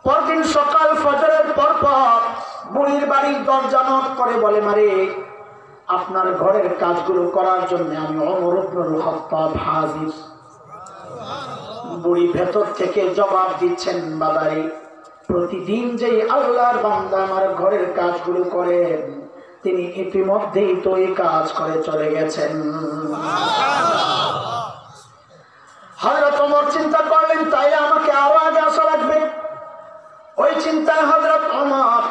পরদিন সকাল ফজরের পর বুড়ির বাড়ির দরজা নক করে বলে, মারে আপনার ঘরের কাজগুলো করার জন্য আমি ওমর ইবনুল খাত্তাব হাজির। বুড়ি ভেতর থেকে জবাব দিচ্ছেন, বাবারে প্রতিদিন যেই আল্লাহর বান্দা আমার ঘরের কাজগুলো করেন তিনি ইতিমধ্যেই তো এই কাজ করে চলে গেছেন। হযরত ওমর চিন্তা করলেন, তাইলে আমাকে আরো আগে আসা লাগবে। ওই চিন্তায় হযরত ওমর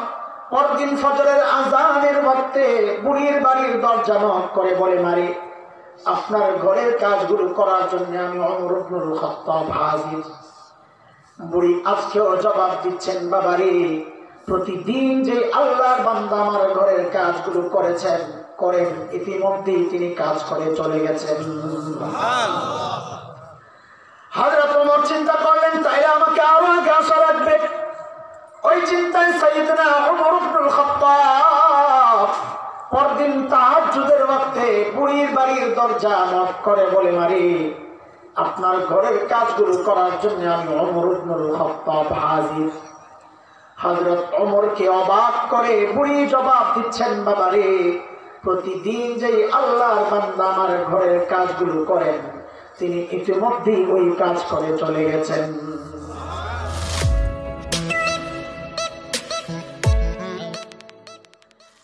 পরদিন ফজরের আযানের ওয়াক্তে বুড়ির বাড়ির দরজা নক করে বলে, মারে আপনার ঘরের কাজগুলো করার জন্য আমি ওমর ইবনুল খাত্তাব হাজির। বুড়ি আজকেও জবাব দিচ্ছেন, বাবারে প্রতিদিন যে আল্লাহর বান্দা আমার ঘরের কাজগুলো করেন ইতিমধ্যেই তিনি কাজ করে চলে গেছেন। হযরত ওমর চিন্তা করলেন, তাইলে আমাকে আরো আগে আসা লাগবে। ওই চিন্তায় সাইয়েদনা ওমর ইবনুল খাত্তাব পরদিন তাহাজ্জুদের ওয়াক্তে বুড়ির বাড়ির দরজা নক করে বলে, মারে আপনার ঘরের কাজগুলো করার জন্য আমি ওমর ইবনুল খাত্তাব হাজির। হযরত ওমরকে অবাক করে বুড়ি জবাব দিচ্ছেন, বাবারে প্রতিদিন যেই আল্লাহর বান্দা আমার ঘরের কাজগুলো করেন তিনি ইতিমধ্যেই ওই কাজ করে চলে গেছেন।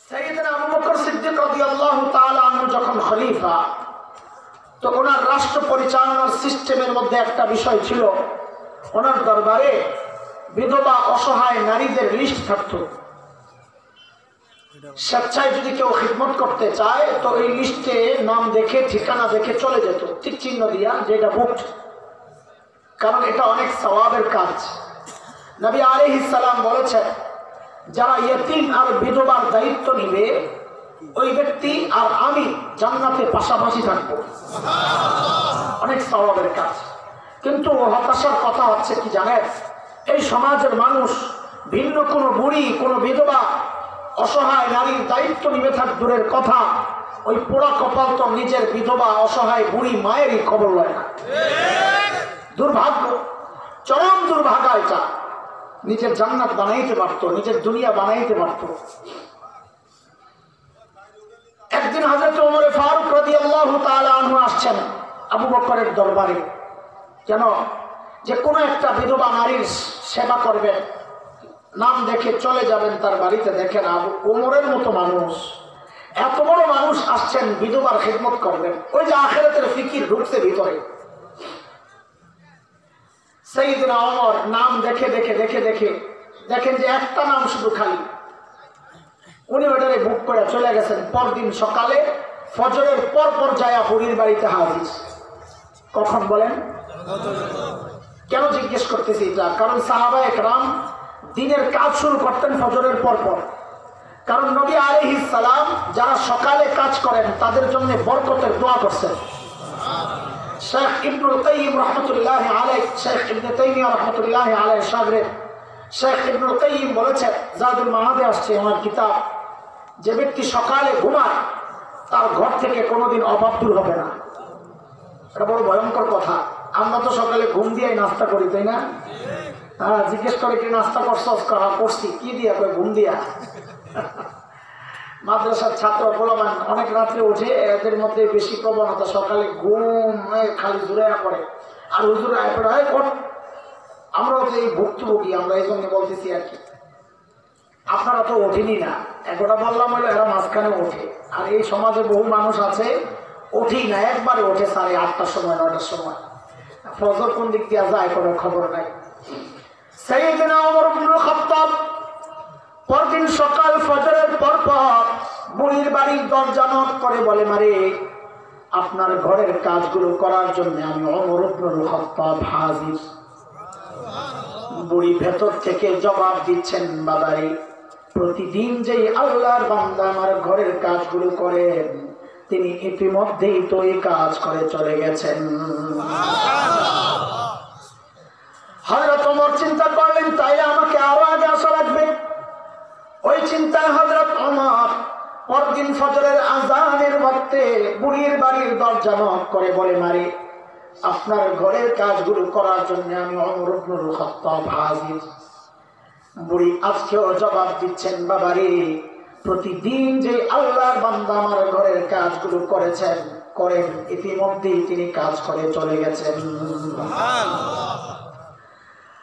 সাইয়েদনা আবু বকর সিদ্দিক রাদিয়াল্লাহু তাআলা আনহু যখন খলিফা, তো ওনার রাষ্ট্র পরিচালনার সিস্টেমের মধ্যে একটা বিষয় ছিল, ওনার দরবারে বিধবা অসহায় নারীদের লিস্ট থাকতো। স্বেচ্ছায় যদি কেউ খিদমত করতে চায় তো এই লিস্টে নাম দেখে ঠিকানা দেখে চলে যেত, টিক চিহ্ন দিয়া যেটা বুকড, কারণ এটা অনেক সওয়াবের কাজ। নবী আলাইহিস সালাম বলেছেন, যারা ইয়তীম আর বিধবার দায়িত্ব নিবে ওই ব্যক্তি আর আমি জান্নাতে পাশাপাশি থাকবো, অনেক সওয়াবের কাজ। কিন্তু হতাশার কথা হচ্ছে কি জানেন, এই সমাজের মানুষ ভিন্ন কোনো বুড়ি কোনো বিধবা অসহায় নারীর দায়িত্ব নিবে থাক দূরের কথা, ওই পোড়া কপাল তো নিজের বিধবা অসহায় বুড়ি মায়েরই খবর লয় না। দুর্ভাগ্য, চরম দুর্ভাগ্য এটা। নিজের জান্নাত বানাইতে পারতো, নিজের দুনিয়া বানাইতে পারতো। একদিন হযরত ওমর ফারুক রাদিয়াল্লাহু তাআলা আনহু আসছেন আবু বকরের দরবারে, কেন যে কোনো একটা বিধবা নারীর সেবা করবেন, নাম দেখে চলে যাবেন তার বাড়িতে। দেখেন আবু ওমরের মতো মানুষ, এত বড় মানুষ আসছেন বিধবার খিদমত করবেন, ওই যে আখিরাতের ফিকির ঢুকছে ভিতরে। সাইয়েদনা ওমর নাম দেখে দেখে দেখে দেখে দেখেন যে একটা নাম শুধু খালি, উনি ওটারে বুক করে চলে গেছেন। পরদিন সকালে ফজরের পর যায়া বুড়ির বাড়িতে হাজির। কখন বলেন? কেন জিজ্ঞেস করতেছি এটা? কারণ সাহাবায়ে কেরাম দিনের কাজ শুরু করতেন ফজরের পর। কারণ নবী আলাইহিস সালাম যারা সকালে কাজ করেন তাদের জন্য বরকতের দোয়া করছেন। শেখ ইবনুল কাইয়িম রাহমাতুল্লাহি আলাইহি, শেখ ইবনে তাইমিয়া রাহমাতুল্লাহি আলাইহি শাগরে শেখ ইবনুল কাইয়িম বলেছেন, জাদুল মাআদে আসছে আমার কিতাব, যে ব্যক্তি সকালে ঘুমায় তার ঘর থেকে কোনোদিন অভাব দূর হবে না। এটা বড় ভয়ঙ্কর কথা। আমরা তো সকালে ঘুম দিয়ে নাস্তা করি, তাই না? হ্যাঁ, জিজ্ঞেস করে কি নাস্তা করছস? করছি। কি দিয়া? কই ঘুম দিয়া। মাদ্রাসার ছাত্র পোলাপান অনেক রাত্রে উঠে, এদের মধ্যে বেশি প্রবণতা সকালে ঘুম খালি জুড়ে পড়ে, আর হুজুর আয় পড়ে হয় কোন। আমরাও তো এই ভুক্তভোগী, আমরা এই জন্য বলতেছি আর কি। আপনারা তো ওঠেনি না, একটা বললাম হলো এরা মাঝখানে ওঠে, আর এই সমাজে বহু মানুষ আছে ওঠেই না, একবারে ওঠে 8:30টার সময় 9টার সময়। ফজর কোন দিক দিয়ে যায় কোনো খবর নাই। সাইয়েদনা ওমর ইবনুল খাত্তাব পরদিন সকাল ফজরের পর বুড়ির বাড়ির দরজা নক করে বলে, মারে আপনার ঘরের কাজগুলো করার জন্য আমি ওমর ইবনুল খাত্তাব হাজির। বুড়ি ভেতর থেকে জবাব দিচ্ছেন, বাবারে প্রতিদিন যেই আল্লাহর বান্দা আমার ঘরের কাজগুলো করেন তিনি ইতিমধ্যেই তো এই কাজ করে চলে গেছেন। হযরত ওমর চিন্তা করলেন, তাইলে আমাকে আরো আগে আসা লাগবে। ওই চিন্তায় হযরত ওমর পরদিন ফজরের আযানের ওয়াক্তে বুড়ির বাড়ির দরজা নক করে বলে, মারে আপনার ঘরের কাজগুলো করার জন্য আমি ওমর ইবনুল খাত্তাব হাজির। বুড়ি আজকেও জবাব দিচ্ছেন, বাবারে প্রতিদিন যে আল্লাহর বান্দা আমার ঘরের কাজগুলো করেন ইতিমধ্যেই তিনি কাজ করে চলে গেছেন।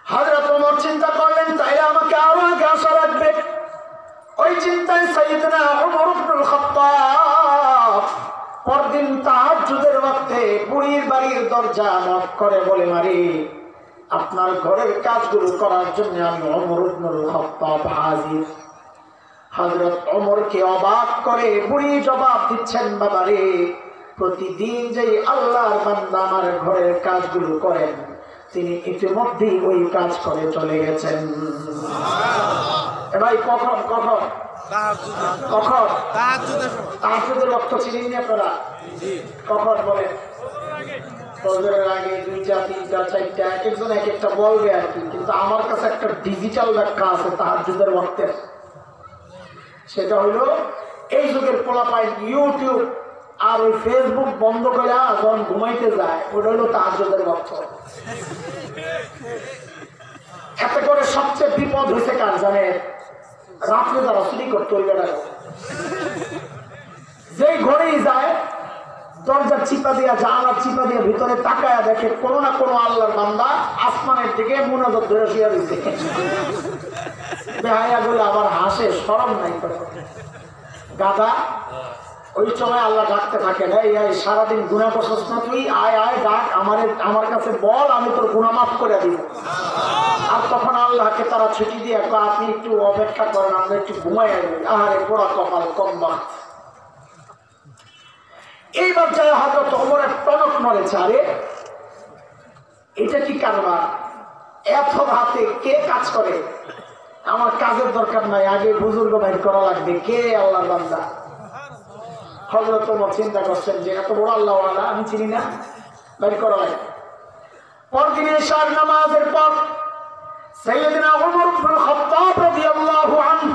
হযরত ওমর চিন্তা করলেন, তাইলে আমাকে আরো আগে আসা লাগবে। ওই চিন্তায় সাইয়েদনা ওমর ইবনুল খাত্তাব পরদিন তাহাজ্জুদের ওয়াক্তে বুড়ির বাড়ির দরজা নক করে বলে, মারি আপনার ঘরের কাজগুলো করার জন্য আমি ওমর ইবনুল খাত্তাব হাজির। হযরত ওমরকে অবাক করে বুড়ি জবাব দিচ্ছেন, বাবারে প্রতিদিন যে আল্লাহর বান্দা আমার ঘরের কাজগুলো করেন তিনি ইতিমধ্যেই ওই কাজ করে চলে গেছেন। ভাই কখন কখন কখন তাহাজ্জুদের ওয়াক্ত চিনেন না আপনারা? কখন বলেন? ফজরের আগে 2টা 3টা 4টা একজন এক একটা বলবে আর কি, কিন্তু আমার কাছে একটা ডিজিটাল ব্যাখ্যা আছে তাহাজ্জুদের ওয়াক্তের। সেটা হইল এই যুগের পোলাপাইন ইউটিউব আর ওই ফেসবুক বন্ধ করে যখন ঘুমাইতে যায় ওটা হইল তাহাজ্জুদের ওয়াক্ত। এতে করে সবচেয়ে বিপদ হয়েছে কার জানে? রাত্রে যারা চুরি করতে হইবে না, যেই ঘরেই যায় দরজার চিপা দিয়া জানালার চিপা দিয়ে ভিতরে তাকায়া দেখে কোনো না কোনো আল্লাহর বান্দা আসমানের দিকে মুনাজাত ধরে শুয়ে দিচ্ছে। বেহায়া গুলো আবার হাসে, শরম নাই করে গাদা। ওই সময় আল্লাহ ডাকতে থাকে না, এই সারাদিন গুনাহ করছস না তুই, আয় আয় ডাক আমার কাছে বল, আমি তোর গুনাহ মাফ করে দিব। আর তখন আল্লাহকে তারা ছুটি দিয়ে আপনি একটু অপেক্ষা করেন, আমরা একটু ঘুমাই আসবো। আহারে পোড়া কপাল কম্বা। এইবার যায় হযরত ওমরের টনক মরেছে, আরে এটা কি কারবার? এত রাতে কে কাজ করে? আমার কাজের দরকার নাই, আগে বুজুর্গ বাইর করা লাগবে। কে? আল্লাহর বান্দা। হযরত ওমর চিন্তা করছেন যে এত বড় আল্লাহ ওয়ালা আমি চিনি না, বাইর করা লাগবে। পরদিন ইশার নামাজের পর সাইয়েদনা ওমর ইবনুল খাত্তাব রাদিয়াল্লাহু আনহু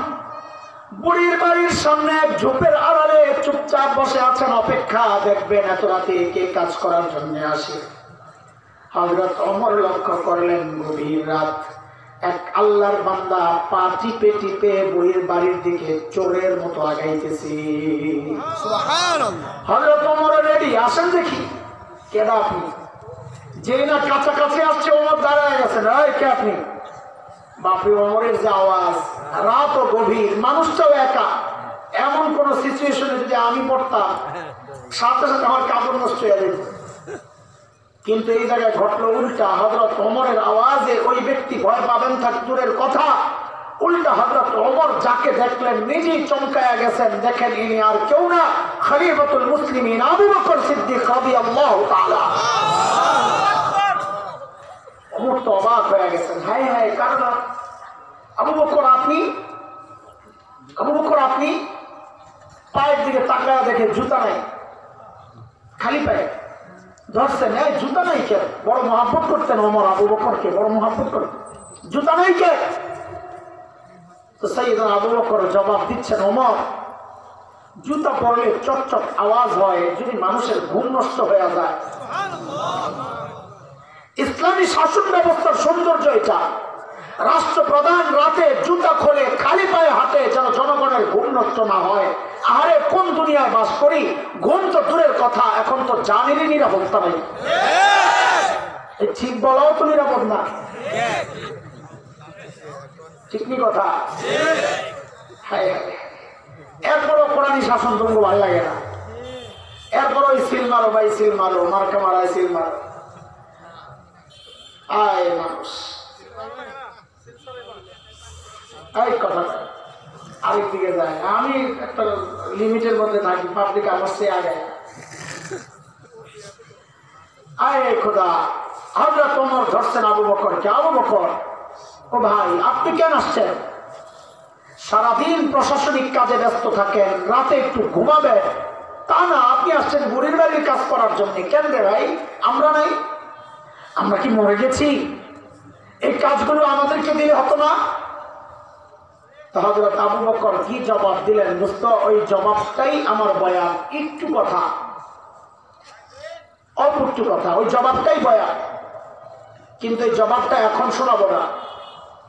বুড়ির বাড়ির সামনে এক ঝোপের আড়ালে চুপচাপ বসে আছেন, অপেক্ষা দেখবেন এত রাতে কে কাজ করার জন্য আসে। হযরত ওমর লক্ষ্য করলেন গভীর রাত, এক আল্লাহর বান্দা পা টিপে টিপে বুড়ির বাড়ির দিকে চোরের মতো আগাইতেছে। হযরত ওমর রেডি, আসেন দেখি কেডা আপনি। যেই না কাছাকাছি আসছে ওমর দাঁড়ায় গেছেন, এই কে আপনি? বাপরে, ওমরের যে আওয়াজ, রাত ও গভীর, মানুষটাও একা। এমন কোন সিচুয়েশনে যদি আমি পড়তাম সাথে সাথে আমার কাপড় নষ্ট হয়ে যেত, কিন্তু এই জায়গায় ঘটলো উল্টা। হযরত ওমরের আওয়াজে ওই ব্যক্তি ভয় পাবেন থাক দূরের কথা, উল্টা হযরত ওমর যাকে দেখলেন নিজেই চমকায়া গেছেন। দেখেন ইনি আর কেউ না, খলিফাতুল মুসলিমিন আবু বকর সিদ্দিক রাদিয়াল্লাহু তাআলা। ওমর তো অবাক হয়ে গেছেন, হায় হায় কারণ আবু বকর আপনি? আবু বকর আপনি? পায়ের দিকে তাকায়া দেখে জুতা নাই, খালি পায়ে। ধরছেন, জুতা নাই কে? বড় মহাব্বত করতেন ওমর আবু বকরকে, বড় মহাব্বত করতেন। জুতা নাই কে? তো সাইয়েদনা আবু বকর জবাব দিচ্ছেন, ওমর জুতা পরলে চকচক আওয়াজ হয়, যদি মানুষের ঘুম নষ্ট হয়ে যায়। ইসলামী শাসন ব্যবস্থার সৌন্দর্য এটা। রাষ্ট্রপ্রধান রাতে জুতা খোলে খালি পায়ে হাঁটে যেন জনগণের ঘুম নষ্ট না হয়। আরে কোন দুনিয়ায় বাস করি? ঘুম তো দূরের কথা, এখন তো জানেরই নিরাপত্তা নেই। ঠিক বলাও তো নিরাপদ না, ঠিক নি কথা? এরপরও কোরআনী শাসন তোমাকে ভালো লাগে না, এরপর ওই সিল মারো ভাই, সিল মারো, মার্কা মারায় সিল মারো। আয় মানুষ, এই কথা আরেক দিকে যায়। আমি একটা লিমিটের মধ্যে থাকি, পাবলিক আমার সে আগে। আয় খোদা, হযরত ওমর ধরছেন আবু বকরকে। আবু বকর, ও ভাই আপনি কেন আসছেন? সারাদিন প্রশাসনিক কাজে ব্যস্ত থাকেন, রাতে একটু ঘুমাবেন তা না, আপনি আসছেন বুড়ির বাড়ির কাজ করার জন্য। কেন রে ভাই? আমরা নাই? আমরা কি মরে গেছি? এই কাজগুলো আমাদেরকে দিলে হতো না? হযরত আবু বকর কি জবাব দিলেন দোস্ত? ওই জবাবটাই আমার বয়ান। একটু কথা, অল্প একটু কথা, ওই জবাবটাই বয়ান, কিন্তু এই জবাবটা এখন শোনাবো না।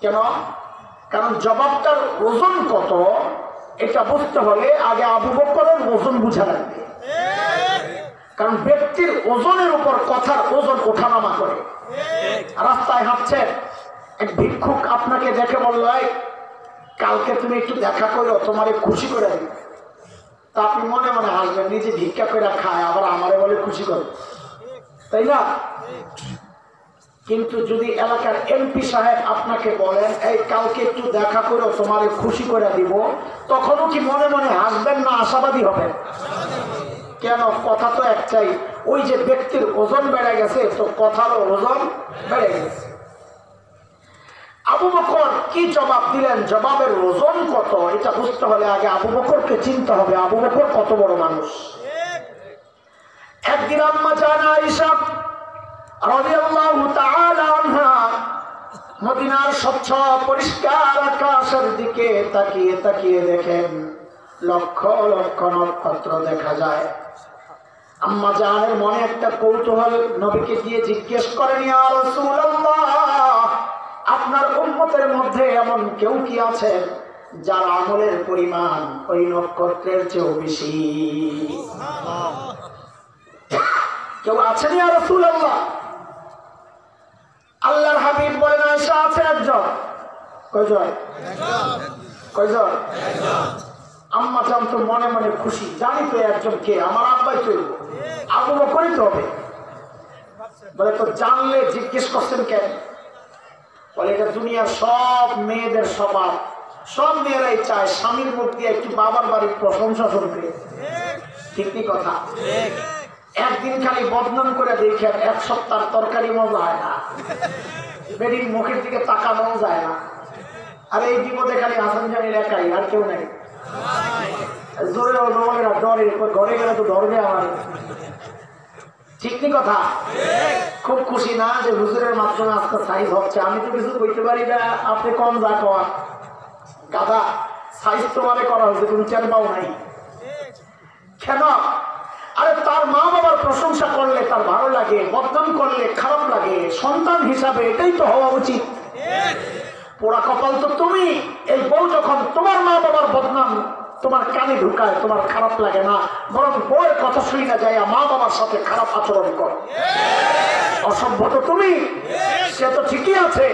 কেন? কারণ জবাবটার ওজন কত এটা বুঝতে হলে আগে আবু বকরের ওজন বুঝা লাগবে। কারণ ব্যক্তির ওজনের উপর কথার ওজন ওঠানামা করে। রাস্তায় হাঁটছেন, এক ভিক্ষুক আপনাকে দেখে বলল, কালকে তুমি একটু দেখা করো, তোমারে খুশি করে দিবে। তা আপনি মনে মনে হাসবেন, নিজে ভিক্ষা করে খায় আবার আমারে বলে খুশি করে, তাই না? কিন্তু যদি এলাকার এমপি সাহেব আপনাকে বলেন, এই কালকে একটু দেখা করো, তোমারে খুশি করে দিব, তখনও কি মনে মনে হাসবেন না আশাবাদী হবেন? কেন? কথা তো একটাই, ওই যে ব্যক্তির ওজন বেড়ে গেছে, তো কথারও ওজন বেড়ে গেছে। আবু বকর কি জবাব দিলেন, জবাবের ওজন কত এটা বুঝতে হলে আগে আবু বকরকে চিনতে হবে, আবু বকর কত বড় মানুষ। একদিন আম্মা জান আয়েশা রাদিয়াল্লাহু তাআলা আনহা মদিনার স্বচ্ছ পরিষ্কার আকাশের দিকে তাকিয়ে তাকিয়ে দেখেন লক্ষ লক্ষ নক্ষত্র দেখা যায়। আম্মা জানের মনে একটা কৌতূহল, নবীকে গিয়ে জিজ্ঞেস করেন, ইয়া রাসূলুল্লাহ, আপনার উম্মতের মধ্যে এমন কেউ কি আছে যার আমলের পরিমাণ ওই নক্ষত্রের চেয়েও বেশি? কেউ আছেন ইয়া রাসূলুল্লাহ? আল্লাহর হাবিব বলেন, আয়েশা আছে একজন। কয়জন? কয়জন? আম্মা জান তো মনে মনে খুশি, জানি তো একজন কে, আমার আব্বাই তো আবু বকরই তো হবে। বলে, তো জানলে জিজ্ঞেস করছেন কেন? বলে, এটা দুনিয়ার সব মেয়েদের স্বভাব, সব মেয়েরাই চায় স্বামীর মুখ দিয়ে একটু বাবার বাড়ির প্রশংসা শুনতে। ঠিক কি কথা? একদিন খালি বদনাম করে দেখেন, এক সপ্তাহ তরকারি মজা হয় না, বেডির মুখের দিকে তাকানো যায় না। আর এই বিপদে খালি হাসান জামিল একাই, আর কেউ নাই। জোরে ডরে, ঘরে গেলে তো ধরবে আমার। ঠিক কি কথা? খুব খুশি না যে হুজুরের মাধ্যমে আজকে সাইজ হচ্ছে, আমি তো কিছু কইতে পারি না, আপনি কম যা কর গাদা, সাইজ তোমারে করা হয়েছে, তুমি চেন পাও নাই কেন? আরে তার মা বাবার প্রশংসা করলে তার ভালো লাগে, বদনাম করলে খারাপ লাগে। সন্তান হিসাবে এটাই তো হওয়া উচিত। পোড়া কপাল তো তুমি। এই বউ যখন তোমার মা বাবার বদনাম তোমার কানে ঢুকায়, তোমার খারাপ লাগে না, বরং বউয়ের কথা শুই না যায় মা বাবার সাথে খারাপ আচরণ কর। অসভ্য তো তুমি। সে তো ঠিকই আছে,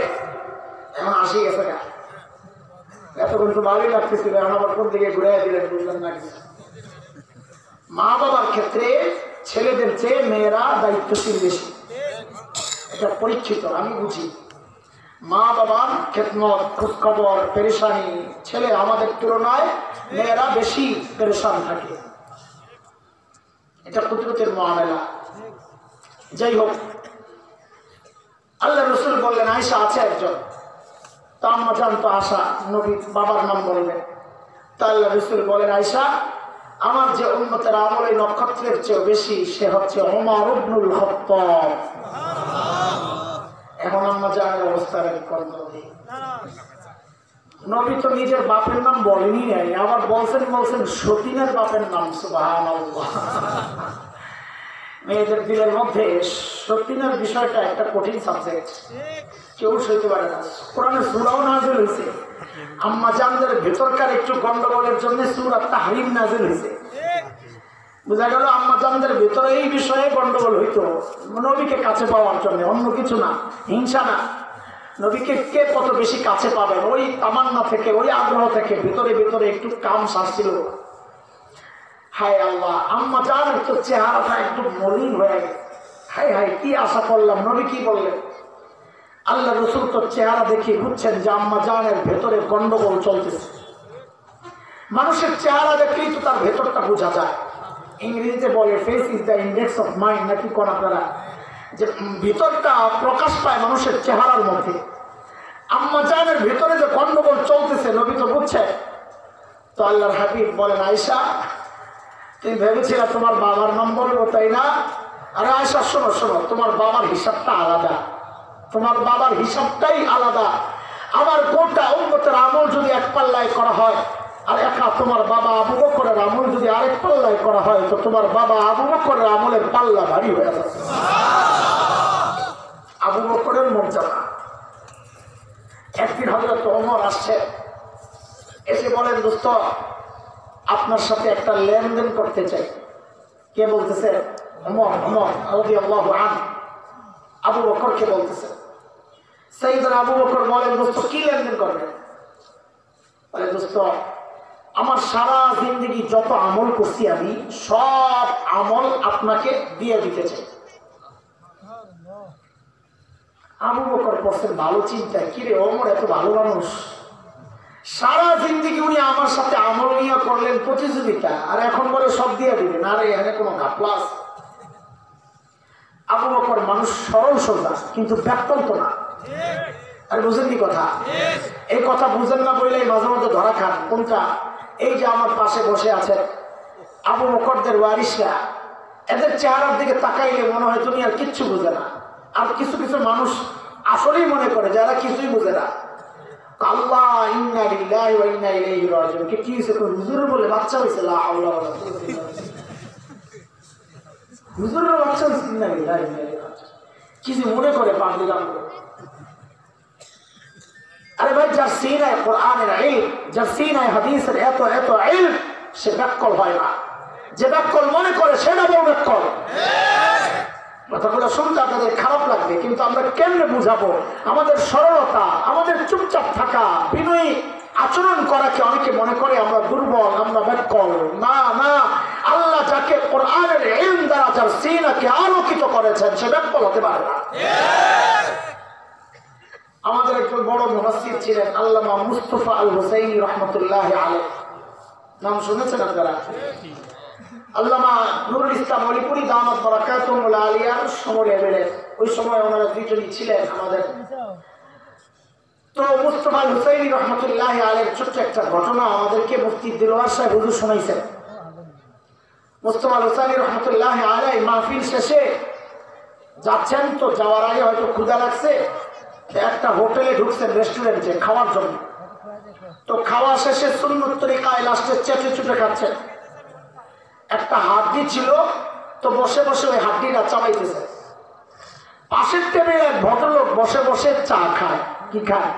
এখন আসি গেছে গা, এতক্ষণ তো ভালোই লাগতেছিল, এখন আবার কোন দিকে ঘুরে দিলেন বুঝলেন না কিছু। মা বাবার ক্ষেত্রে ছেলেদের চেয়ে মেয়েরা দায়িত্বশীল বেশি, এটা পরীক্ষিত, আমি বুঝি। মা বাবার খেদমত, খোঁজখবর, পেরেশানি, ছেলে আমাদের তুলনায় মেয়েরা বেশি পেরেশান থাকে, এটা কুদরতের মুআমালা। যাই হোক, আল্লাহ রসুল বললেন, আয়েশা আছে একজন। তা আম্মা জান তো আশা, নবী বাবার নাম বললেন। তা আল্লাহ রসুল বলেন, আয়েশা, আমার যে উম্মতের আমল এই নক্ষত্রের চেয়ে বেশি, সে হচ্ছে ওমর ইবনুল খাত্তাব। এখন আম্মা জানের অবস্থা নবী তো নিজের বাপের নাম বলেনি নাই, আবার বলছেন সতীনের বাপের নাম। সুবহানাল্লাহ। মেয়েদের দিলের মধ্যে সতীনের বিষয়টা একটা কঠিন সাবজেক্ট, কেউ সইতে পারে না। কোরআনে সূরাও নাযিল হয়েছে, আম্মা জানদের ভেতরকার একটু গন্ডগোলের জন্য সূরা তাহরিম নাযিল হয়েছে। বোঝা গেল আম্মা জানদের ভেতরে এই বিষয়ে গন্ডগোল হইতো নবীকে কাছে পাওয়ার জন্য, অন্য কিছু না, হিংসা না। নবীকে কে কত বেশি কাছে পাবেন, ওই তামান্না থেকে, ওই আগ্রহ থেকে ভিতরে ভিতরে একটু কাম সাজছিল। হায় আল্লাহ, আম্মা জানের তো চেহারাটা একটু মলিন হয়ে গেছে। হায় হায়, কি আশা করলাম। নবী কি বললেন? আল্লাহ রসুল তো চেহারা দেখে বুঝছেন যে আম্মা জানের ভেতরে গন্ডগোল চলতেছে। মানুষের চেহারা দেখলেই তো তার ভেতরটা বোঝা যায়। ইংরেজিতে বলে face is the index of mind, নাকি কোন আপনারা, যে ভিতরটা প্রকাশ পায় মানুষের চেহারার মধ্যে। আম্মা জানের ভিতরে যে গন্ডগোল চলতেছে নবী তো বুঝছে। তো আল্লাহর হাবিব বলেন, আয়েশা, তুমি ভেবেছিলে তোমার বাবার নাম বলবো, তাই না? আরে আয়েশা, শোনো শোনো, তোমার বাবার হিসাবটা আলাদা, তোমার বাবার হিসাবটাই আলাদা। আমার গোটা উম্মতের আমল যদি এক পাল্লায় করা হয়, আর একা তোমার বাবা আবু বকরের আমল যদি আরেক পাল্লায় করা হয়, তো তোমার বাবা আবু বকরের আমলের পাল্লা ভারী হয়ে যাবে। আবু বকরের মর্যাদা একদিন হযরত ওমর আসছে, এসে বলেন, দোস্ত আপনার সাথে একটা লেনদেন করতে চাই। কে বলতেছে? ওমর রাদিয়াল্লাহু আনহু আবু বকরকে বলতেছে। সাইয়েদনা আবু বকর বলেন, দোস্ত কি লেনদেন করবেন? বলে, দোস্ত আমার সারা জিন্দগি যত আমল করছি আমি সব আমল আপনাকে দিয়ে দিতে চাই। আবু বকর বলছেন, ভালো চিন্তা, কিরে ওমর এত ভালো মানুষ, সারা জিন্দগি উনি আমার সাথে আমল নিয়ে করলেন প্রতিযোগিতা, আর এখন বলে সব দিয়ে দিবেন, আর এখানে কোনো ঘাপলা আছে? আবু বকর মানুষ সরল সোজা, কিন্তু ব্যাকল্প না। আর বুঝেন কি কথা? এই কথা বুঝেন না বললেই মাঝে মধ্যে ধরা খান। কোনটা? এই যে আমার পাশে বসে আছে আবু বকরদের ওয়ারিসরা, এদের চেহারার দিকে তাকাইলে মনে হয় তুমি আর কিচ্ছু বুঝে না। আর কিছু কিছু মানুষ আসলেই মনে করে যারা কিছুই বুঝে না। আল্লাহ ইন্না লিল্লাহি ওয়া ইন্না ইলাইহি রাজিউন। কি হইছে? তো হুজুর বলে বাচ্চা হইছে, লা হাওলা ওয়ালা কুওয়াতা ইল্লা বিল্লাহ। হুজুরের বাচ্চা হইছে, ইন্না লিল্লাহি ওয়া ইন্না ইলাইহি রাজিউন। কিছু মনে করে পাবলিক আমল। আরে ভাই, যার সিনায় কোরআনের ইলম, যার সিনায় হাদিসের এত এত ইলম, সে ব্যাককল হয় না। যে ব্যাককল মনে করে সেটা বড় ব্যাককল। কথাগুলো শুনতে আপনাদের খারাপ লাগবে, কিন্তু আমরা কেমনে বুঝাবো? আমাদের সরলতা, আমাদের চুপচাপ থাকা, বিনয়ী আচরণ করাকে অনেকে মনে করে আমরা দুর্বল, আমরা ব্যাককল। না না, আল্লাহ যাকে কোরআনের ইলম দ্বারা যার সিনাকে আলোকিত করেছেন সে ব্যাককল হতে পারে না। আমাদের একজন বড় মুফাসসির ছিলেন আল্লামা মুস্তাফা আল হুসাইনি রহমতুল্লাহি আলাইহি। নাম শুনেছেন আপনারা? আল্লামা নুরুল ইসলাম অলিপুরি দামাত বারাকাতুহুল আলিয়ার সমরে বেড়ে ওই সময় ওনারা দুইজনই ছিলেন আমাদের। তো মুস্তাফা আল হুসাইনি রহমতুল্লাহি আলাইহির ছোট্ট একটা ঘটনা আমাদেরকে মুফতি দিলওয়ার সাহেব হুজুর শোনাইছেন। মুস্তাফা আল হুসাইনি রহমতুল্লাহি আলাইহি মাহফিল শেষে যাচ্ছেন, তো যাওয়ার আগে হয়তো ক্ষুধা লাগছে, একটা হোটেলে ঢুকছেন, রেস্টুরেন্টে খাওয়ার জন্য। তো খাওয়া শেষে সুন্নত তরিকায় লাস্টে চেটে চুটে খাচ্ছেন। একটা হাড্ডি ছিল, তো বসে বসে ওই হাড্ডিটা চাবাইতেছে। পাশের টেবিলে এক ভদ্রলোক বসে বসে চা খায়। কি খায়?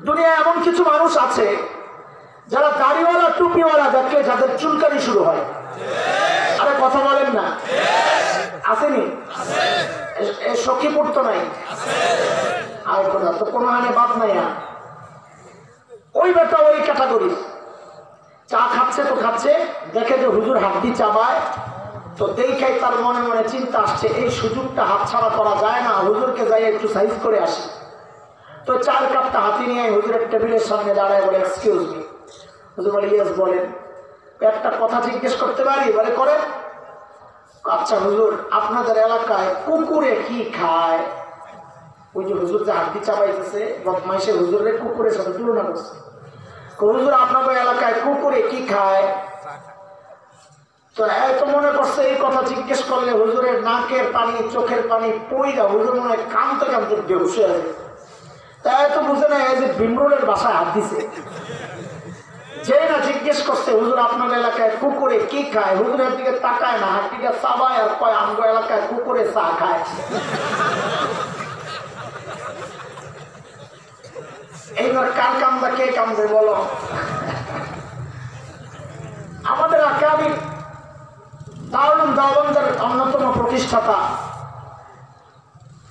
দুনিয়া এমন কিছু মানুষ আছে যারা দাড়িওয়ালা টুপিওয়ালা দেখলে যাদের চুলকানি শুরু হয়। আরে কথা বলেন না, আসেনি? সখীপুর তো নাই, আর তো কোনো হানে বাদ নাই। ওই বেটা ওই ক্যাটাগরি চা খাচ্ছে, তো খাচ্ছে, দেখে যে হুজুর হাড্ডি চাবায়, তো দেখাই তার মনে মনে চিন্তা আসছে এই সুযোগটা হাতছাড়া করা যায় না, হুজুরকে যাই একটু সাইজ করে আসি। তো চার কাপটা হাতে নিয়ে হুজুরের টেবিলের সামনে দাঁড়ায় বলে, এক্সকিউজ মি। হুজুর বলে, ইয়েস বলেন। একটা কথা জিজ্ঞেস করতে পারি? বলে, করেন। আচ্ছা হুজুর, আপনাদের এলাকায় কুকুরে কি খায়? ওই যে হুজুর যে হাড্ডি চাবাইতেছে, বদমাইশে হুজুরের কুকুরের সাথে তুলনা করছে। হুজুর আপনাদের এলাকায় কুকুরে কি খায়? তো এত মনে করছে এই কথা জিজ্ঞেস করলে হুজুরের নাকের পানি, চোখের পানি পইরা হুজুর মনে হয় কাঁদতে কাঁদতে বেহুশ হয়ে যাবে। তাই তো বুঝে না এই যে বিমরুলের বাসায় হাত দিছে। যে না জিজ্ঞেস করছে হুজুর আপনার এলাকায় কুকুরে কি খায়, হুজুরের দিকে তাকায় না, হাড্ডিটা চাবায় আর কয় আমগো এলাকায় কুকুরে চা খায়। এইবার কার কামদা কে কামবে বলো? আমাদের আকাবি দারুল দেওবন্দের অন্যতম প্রতিষ্ঠাতা,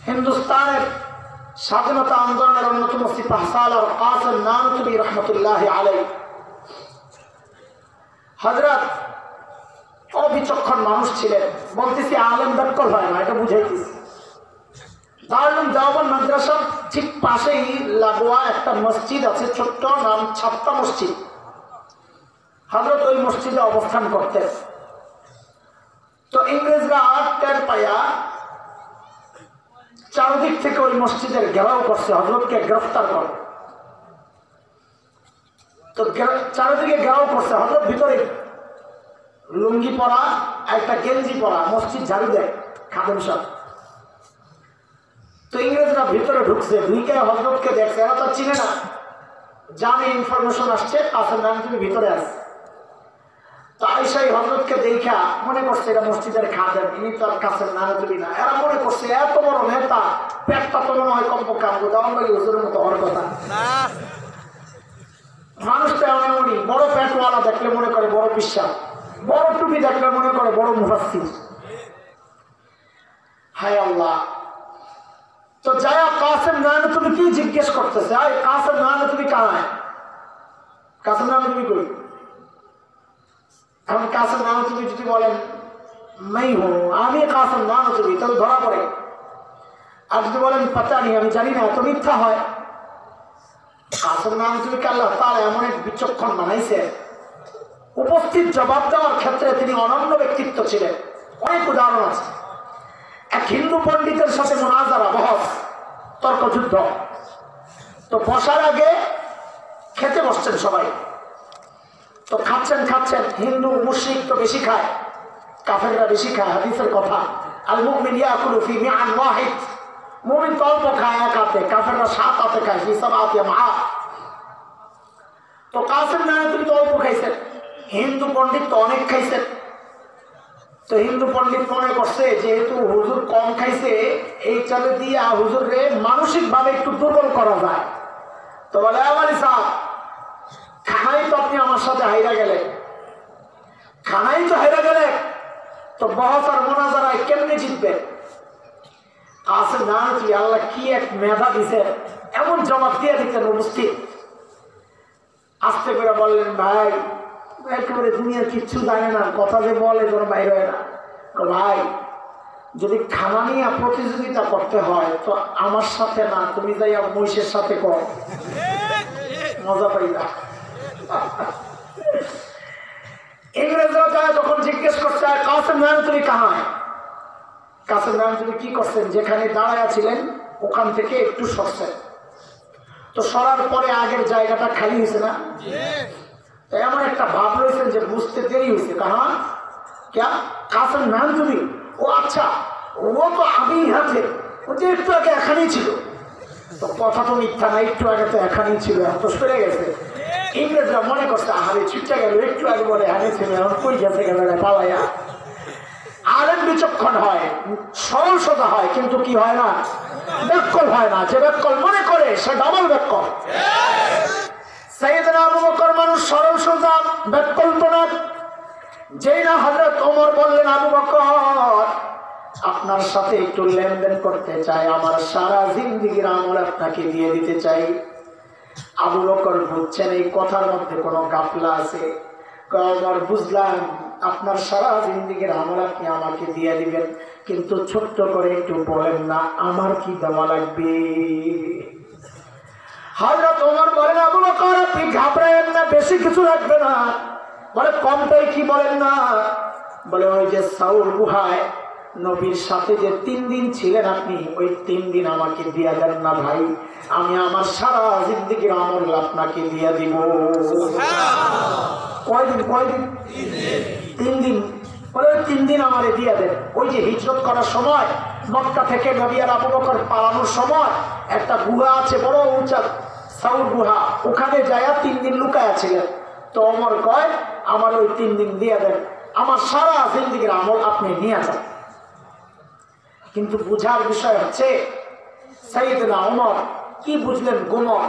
হিন্দুস্তানের স্বাধীনতা আন্দোলনের অন্যতম সিপাহসালার কাসেম নানতুবি রহমতুল্লাহি আলাইহি, হযরত অবিচক্ষণ মানুষ ছিলেন। বলতেছি আলেম ব্যাকল হয় না, এটা বুঝাইতেছি। দারুল দেওবন্দ মাদ্রাসার ঠিক পাশেই লাগোয়া একটা মসজিদ আছে, ছোট্ট, নাম ছাপ্পা মসজিদ। হযরত ওই মসজিদে অবস্থান করতেন। তো ইংরেজরা টের পাইয়া চারদিক থেকে ওই মসজিদের ঘেরাও করছে, হযরতকে গ্রেফতার করে। তো চারিদিকে ঘেরাও করছে, হযরত ভিতরে লুঙ্গি পরা, একটা গেঞ্জি পরা, মসজিদ ঝাড়ু দেয় খাদেম সাহেব। তো ইংরেজরা ভিতরে ঢুকছে, ঢুকে হযরতকে দেখছে, এরা তো চিনে না, জানে ইনফরমেশন আসছে কাসেম নানতুবি ভিতরে আছে। তো আয়েশা হযরতকে দেখা মনে করছে এটা মসজিদের খাদেম, ইনি তো আর কাছের নানতুবি না। এরা মনে করছে এত বড় নেতা, পেটটা তো মনে হয় কমপক্ষে আমগো দেওয়ানবাড়ি হুজুরের মতো হওয়ার কথা না। মানুষ তো এমনই, বড় পেটওয়ালা দেখলে মনে করে বড় বিশ্বাস, বড় টুপি দেখলে মনে করে বড় মুফাসসির। হায় আল্লাহ। তো যায়া কাসেম নানতুবি কি জিজ্ঞেস করতেছে, আয় কাসেম নানতুবি কাহায়, কাসেম নানতুবি কই? এখন কাসেম নানতুবি যদি বলেন मैं हूं, আমি কাসেম নানতুবি, তাহলে ধরা পড়ে। আর যদি বলেন পাতা নেই, আমি জানি না, তো মিথ্যা হয়। কাসেম নানতুবিকে আল্লাহ তাআলা এমন এক বিচক্ষণ বানাইছে, উপস্থিত জবাব দেওয়ার ক্ষেত্রে তিনি অনন্য ব্যক্তিত্ব ছিলেন। অনেক উদাহরণ আছে। এক হিন্দু পণ্ডিতের সাথে মুনাজারা, বহস, তর্কযুদ্ধ। তো বসার আগে খেতে বসছেন সবাই। তো খাচ্ছেন, হিন্দু মুশরিক তো বেশি খায়, কাফেররা বেশি খায়। হাদিসের কথা, আল মুমিন ইয়াকুলু ফি মিআন ওয়াহিদ, মুমিন তো অল্প খায় এক হাতে, কাফেররা 7 হাতে খায়, ফি সাবআতি আমআ। তো কাসেম নানতুবি তো অল্প খাইছেন, হিন্দু পণ্ডিত তো অনেক খাইছেন। তো হিন্দু পণ্ডিত মনে করছে যেহেতু হুজুর কম খাইছে, এই চালে দিয়ে হুজুরকে মানসিক ভাবে একটু দুর্বল করা যায়। তো বলে, আমারি সাহেব খানাই তো আপনি আমার সাথে হাইরা গেলে, খানাই তো হাইরা গেলে, তো বহস আর মুনাজারায় কেমনে জিতবে? কাসেম নানতুবি আল্লাহ কি এক মেধা দিছে, এমন জবাব দিয়ে দিতেন উপস্থিত। আস্তে করে বললেন, ভাই একেবারে দুনিয়ার কিচ্ছু জানে না, কথা যে বলে কোনো বাইরে হয় না। ভাই যদি খানা নিয়ে প্রতিযোগিতা করতে হয় তো আমার সাথে না, তুমি যাই মহিষের সাথে কর, মজা পাই না। ইংরেজরা যায় তখন জিজ্ঞেস করছে, কাসেম নানতুবি কাহায়? কাসেম নানতুবি কি করছেন, যেখানে দাঁড়ায় ছিলেন ওখান থেকে একটু সরছেন। তো সরার পরে আগের জায়গাটা খালি হয়েছে না, এমন একটা ভাব রয়েছেন যে বুঝতে দেরি হয়েছে। কাহা ক্যা? কাসেম নানতুবি? ও আচ্ছা, ও তো আমি হাতে, ও তো একটু আগে এখানেই ছিল। তো কথা তো মিথ্যা না, একটু আগে তো এখানেই ছিল, এখন তো সরে গেছে। ইংরেজরা মনে করছে আহারে ছুটে গেল, একটু আগে বলে এখানে ছিল, এখন কই গেছে গেল পালাইয়া। আরেক বিচক্ষণ হয়, সরল সোজা হয়, কিন্তু কি হয় না, ব্যাককল হয় না। যে ব্যাককল মনে করে সে ডাবল ব্যাককল। সাইয়েদনা আবু বকর মানুষ সরল সোজা, ব্যাককল্প না। যেই না হযরত ওমর বললেন, আবু বকর আপনার সাথে একটু লেনদেন করতে চাই, আমার সারা জিন্দেগীর আমল আপনাকে দিয়ে দিতে চাই। আবু বকর বুঝছেন এই কথার মধ্যে কোনো গাফলা আছে। ওমর বুঝলাম, আপনার সারা জিন্দেগীর আমল আপনি আমাকে দিয়ে দিবেন, কিন্তু ছোট্ট করে একটু বলেন না আমার কি দেওয়া লাগবে। হযরত ওমর বলেন, আবু বকর আপনি ঘাবড়ায়েন না, বেশি কিছু লাগবে না। বলে কমটাই কি বলেন না? বলে ওই যে সাউর গুহায় নবীর সাথে যে 3 দিন ছিলেন আপনি, ওই 3 দিন আমাকে দিয়ে দেন না ভাই, আমি আমার সারা জিন্দেগীর আমল আপনাকে দিয়ে দিব। কয়দিন? 3 দিন। বলে 3 দিন আমারে দিয়ে দেন। ওই যে হিজরত করার সময় মক্কা থেকে নবী আর আবু বকর পালানোর সময় একটা গুহা আছে বড় উঁচা, সাউর গুহা, ওখানে যায়া 3 দিন লুকায়া ছিলেন। তো ওমর কয় আমার ওই 3 দিন দিয়ে দেন, আমার সারা জিন্দেগীর আমল আপনি নিয়ে যান। কিন্তু বুঝার বিষয় হচ্ছে সাইয়েদনা ওমর কি বুঝলেন গোমর,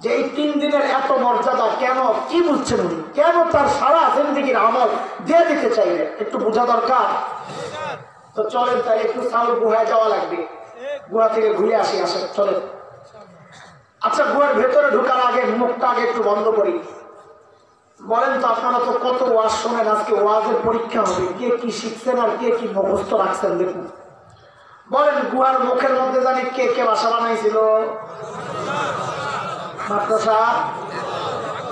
যে এই 3 দিনের এত মর্যাদা কেন, কি বুঝছেন উনি, কেন তার সারা জিন্দেগীর আমল দিয়ে দিতে চাইলেন, একটু বোঝা দরকার। তো চলেন তাই একটু সাউর গুহায় যাওয়া লাগবে, গুহা থেকে ঘুরে আসি। আসেন চলেন। আচ্ছা, গুহার ভেতরে ঢোকার আগে মুখটা আগে একটু বন্ধ করি। বলেন তো আপনারা তো কত ওয়াজ শোনেন, আজকে ওয়াজের পরীক্ষা হবে, কে কি শিখছেন আর কে কি মুখস্থ রাখছেন দেখুন। বলেন গুহার মুখের মধ্যে জানি কে কে বাসা বানাইছিল?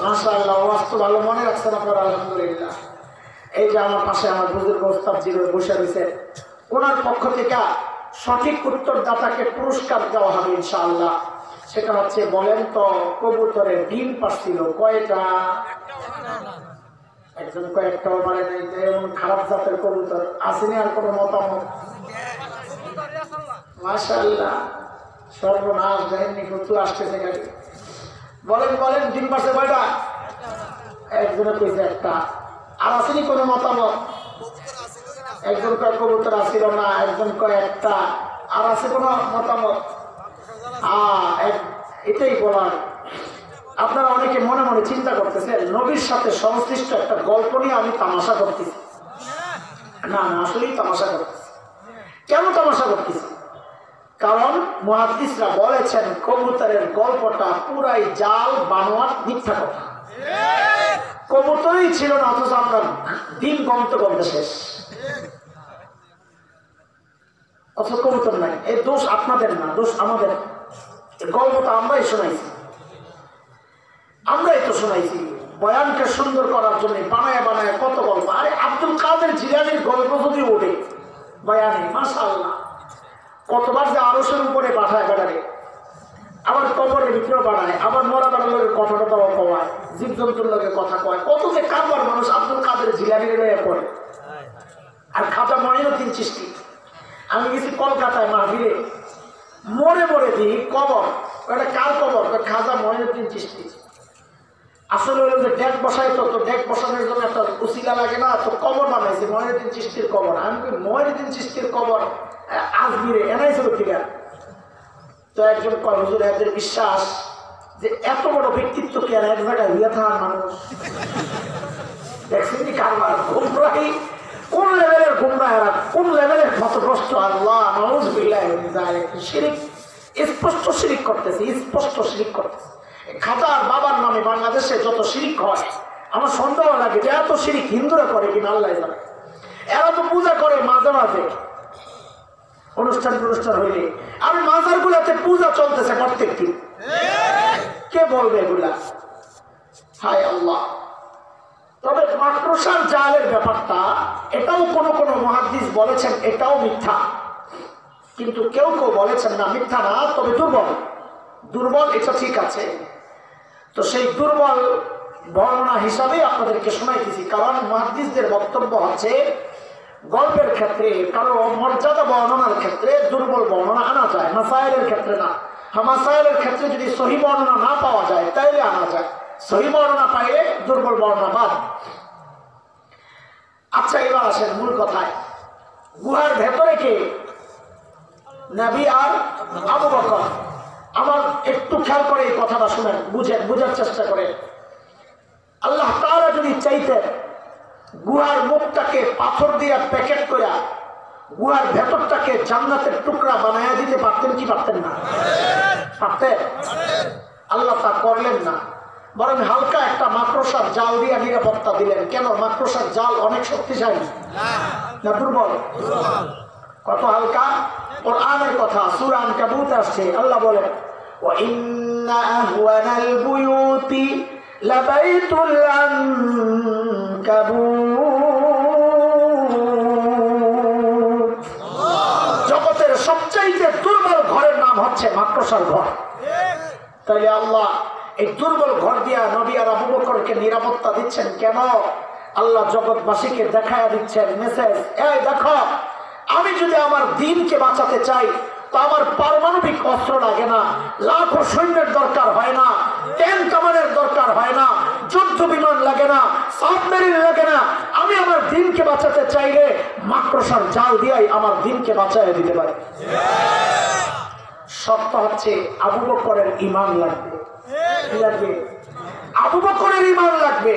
মাশাআল্লাহ, ওয়াজ তো ভালো মনে রাখছেন আপনারা, আলহামদুলিল্লাহ। এই যে আমার পাশে আমার বুজুর্গ ওস্তাদ জিরো বসে রয়েছে, ওনার পক্ষ থেকে সঠিক উত্তরদাতাকে পুরস্কার দেওয়া হবে ইনশাআল্লাহ। সেটা হচ্ছে, বলেন তো কবুতরের ডিম পাচ্ছিল কয়টা? একজন কয়েকটাও পারে নাই, এমন খারাপ জাতের কবুতর আসেনি। আর কোনো মতামত? মাশাআল্লাহ, সর্বনাশ, দেখেননি কত আসতেছে গাড়ি। বলেন ডিম পাচ্ছে কয়টা? একজনে কইছে একটা, আর আসেনি কোনো মতামত? একজন কয় কবুতর আসিল না, একজন কয় একটা, আর আছে কোনো মতামত? এটাই বলার। আপনারা অনেকে মনে মনে চিন্তা করতেছেন নবীর সাথে সংশ্লিষ্ট একটা গল্প নিয়ে আমি তামাশা করতেছি। না না, আসলেই তামাশা করতেছি। কেন তামাশা করতেছি? কারণ মুহাদ্দিসরা বলেছেন কবুতরের গল্পটা পুরাই জাল, বানোয়াট, মিথ্যা কথা। কবুতরই ছিল না, অথচ আমরা দিন গমতে গমতে শেষ, অথচ কবুতর নাই। এই দোষ আপনাদের না, দোষ আমাদের। গল্পটা আমরাই শোনাইছি, আমরাই তো শোনাইছি। বয়ানকে সুন্দর করার জন্য বানায় বানায় কত গল্প। আরে আব্দুল কাদের জিলানীর গল্প যদি ওঠে বয়ানে, মাশাআল্লাহ, কতবার যে আরশের উপরে পাঠায় বেড়ারে, আবার কবরের ভিতরে বাড়ায়, আবার মরা বেড়ার লোকের কথাটা দেওয়া কমায়, জীবজন্তুর লোকের কথা কয়, কত যে কারবার মানুষ আব্দুল কাদের জিলানীর রয়ে পড়ে। আর খাজা মঈনুদ্দিন চিশতি, আমি গেছি কলকাতায় মাহফিলে, মরে মরে দিই কবর, ওটা কার কবর? খাজা মঈনুদ্দিন চিশতি। আসলে হলো যে ডেক বসাই, তো ডেক বসানোর জন্য একটা উসিলা লাগে না, তো কবর বানাইছে মঈনুদ্দিন চিশতির কবর। আমি মঈনুদ্দিন চিশতির কবর আজমিরে এনাইছিল কিনা? তো একজন কয় হুজুর এদের বিশ্বাস যে এত বড় ব্যক্তিত্ব কি আর এক জায়গায় হইয়া থাকার মানুষ? দেখছেন কি কারবার, গুমরাহি কোন লেভেলের গুমরাহেরা, কোন লেভেলের ক্ষতগ্রস্ত। আল্লাহ নাউযুবিল্লাহি মিন যালিক। শিরক, স্পষ্ট শিরক করতেছে, স্পষ্ট শিরক করতেছে। খাজার বাবার নামে বাংলাদেশে যত শিরক হয় আমার সন্দেহ লাগে যে এত শিরক হিন্দুরা করে কিনা আল্লাহ জানে। এরা তো পূজা করে মাঝে মাঝে অনুষ্ঠান হইলে, আর মাজার গুলাতে পূজা চলতেছে প্রত্যেক দিন। কে বলবে এগুলা? হায় আল্লাহ। তবে মাকড়সার জালের ব্যাপারটা, এটাও কোনো কোনো মুহাদ্দিস বলেছেন এটাও মিথ্যা, কিন্তু কেউ কেউ বলেছেন না মিথ্যা না, তবে দুর্বল। দুর্বল এটা ঠিক আছে। তো সেই দুর্বল বর্ণনা হিসাবে আপনাদেরকে শোনাইতেছি, কারণ মুহাদ্দিসদের বক্তব্য হচ্ছে গল্পের ক্ষেত্রে কারো মর্যাদা বর্ণনার ক্ষেত্রে দুর্বল বর্ণনা আনা যায়, মাসাইলের ক্ষেত্রে না। মাসাইলের ক্ষেত্রে যদি সহি বর্ণনা না পাওয়া যায় তাইলে আনা যায়, সহি বর্ণনা পাইলে দুর্বল বর্ণনা বাদ। আচ্ছা, এবার আসেন মূল কথায়। গুহার ভেতরে কে? নবী আর আবু বকর। আমার একটু খেয়াল করে এই কথাটা শুনেন, বুঝার চেষ্টা করে। আল্লাহ তাআলা যদি চাইতেন গুহার মুখটাকে পাথর দিয়ে প্যাকেট করে গুহার ভেতরটাকে জান্নাতের টুকরা বানায়া দিতে পারতেন কি পারতেন না? পারতেন। আল্লাহ তা করলেন না, বরং হালকা একটা মাকড়সার জাল দিয়ে নিরাপত্তা দিলেন। কেন? মাকড়সার জাল অনেক শক্তিশালী না দুর্বল? কত হালকা! কোরআনের কথা সূরা আনকাবুত আসছে, আল্লাহ বলেন ওয়া ইন্না আহওয়ানাল বুয়ুতি লাবাইতুল আনকাবুত। জগতের সবচাইতে দুর্বল ঘরের নাম হচ্ছে মাকড়সার ঘর। তাইলে আল্লাহ এই দুর্বল ঘর দিয়া নবী আর আবু বকরকে নিরাপত্তা দিচ্ছেন কেন? আল্লাহ জগৎবাসীকে দেখায়া দিচ্ছেন মেসেজ, এই দেখো, আমি যদি আমার দিনকে বাঁচাতে চাই তো আমার পারমাণবিক অস্ত্র লাগে না, লাখো সৈন্যের দরকার হয় না, ট্যাঙ্ক কামানের দরকার হয় না, যুদ্ধ বিমান লাগে না, সাবমেরিন লাগে না। আমি আমার দিনকে বাঁচাতে চাইলে মাকড়সার জাল দিয়াই আমার দিনকে বাঁচাইয়া দিতে পারি। সত্য হচ্ছে আবু বকরের ঈমান লাগবে। লাগবে আবু বকরের ঈমান লাগবে।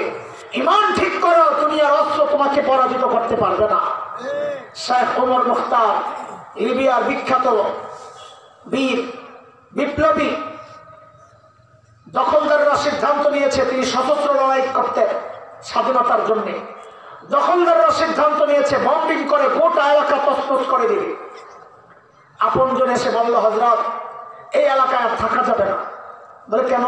ঈমান ঠিক করো, দুনিয়ার অস্ত্র তোমাকে পরাজিত করতে পারবে না। শেখ ওমর মুখতার, লিবিয়ার বিখ্যাত বীর বিপ্লবী, দখলদাররা সিদ্ধান্ত নিয়েছে তিনি সশস্ত্র লড়াই করতেন স্বাধীনতার জন্য। দখলদাররা সিদ্ধান্ত নিয়েছে বম্বিং করে গোটা এলাকা তছনছ করে দিবে। আপনজন এসে বলল, হযরত, এই এলাকায় আর থাকা যাবে না। বলে কেন?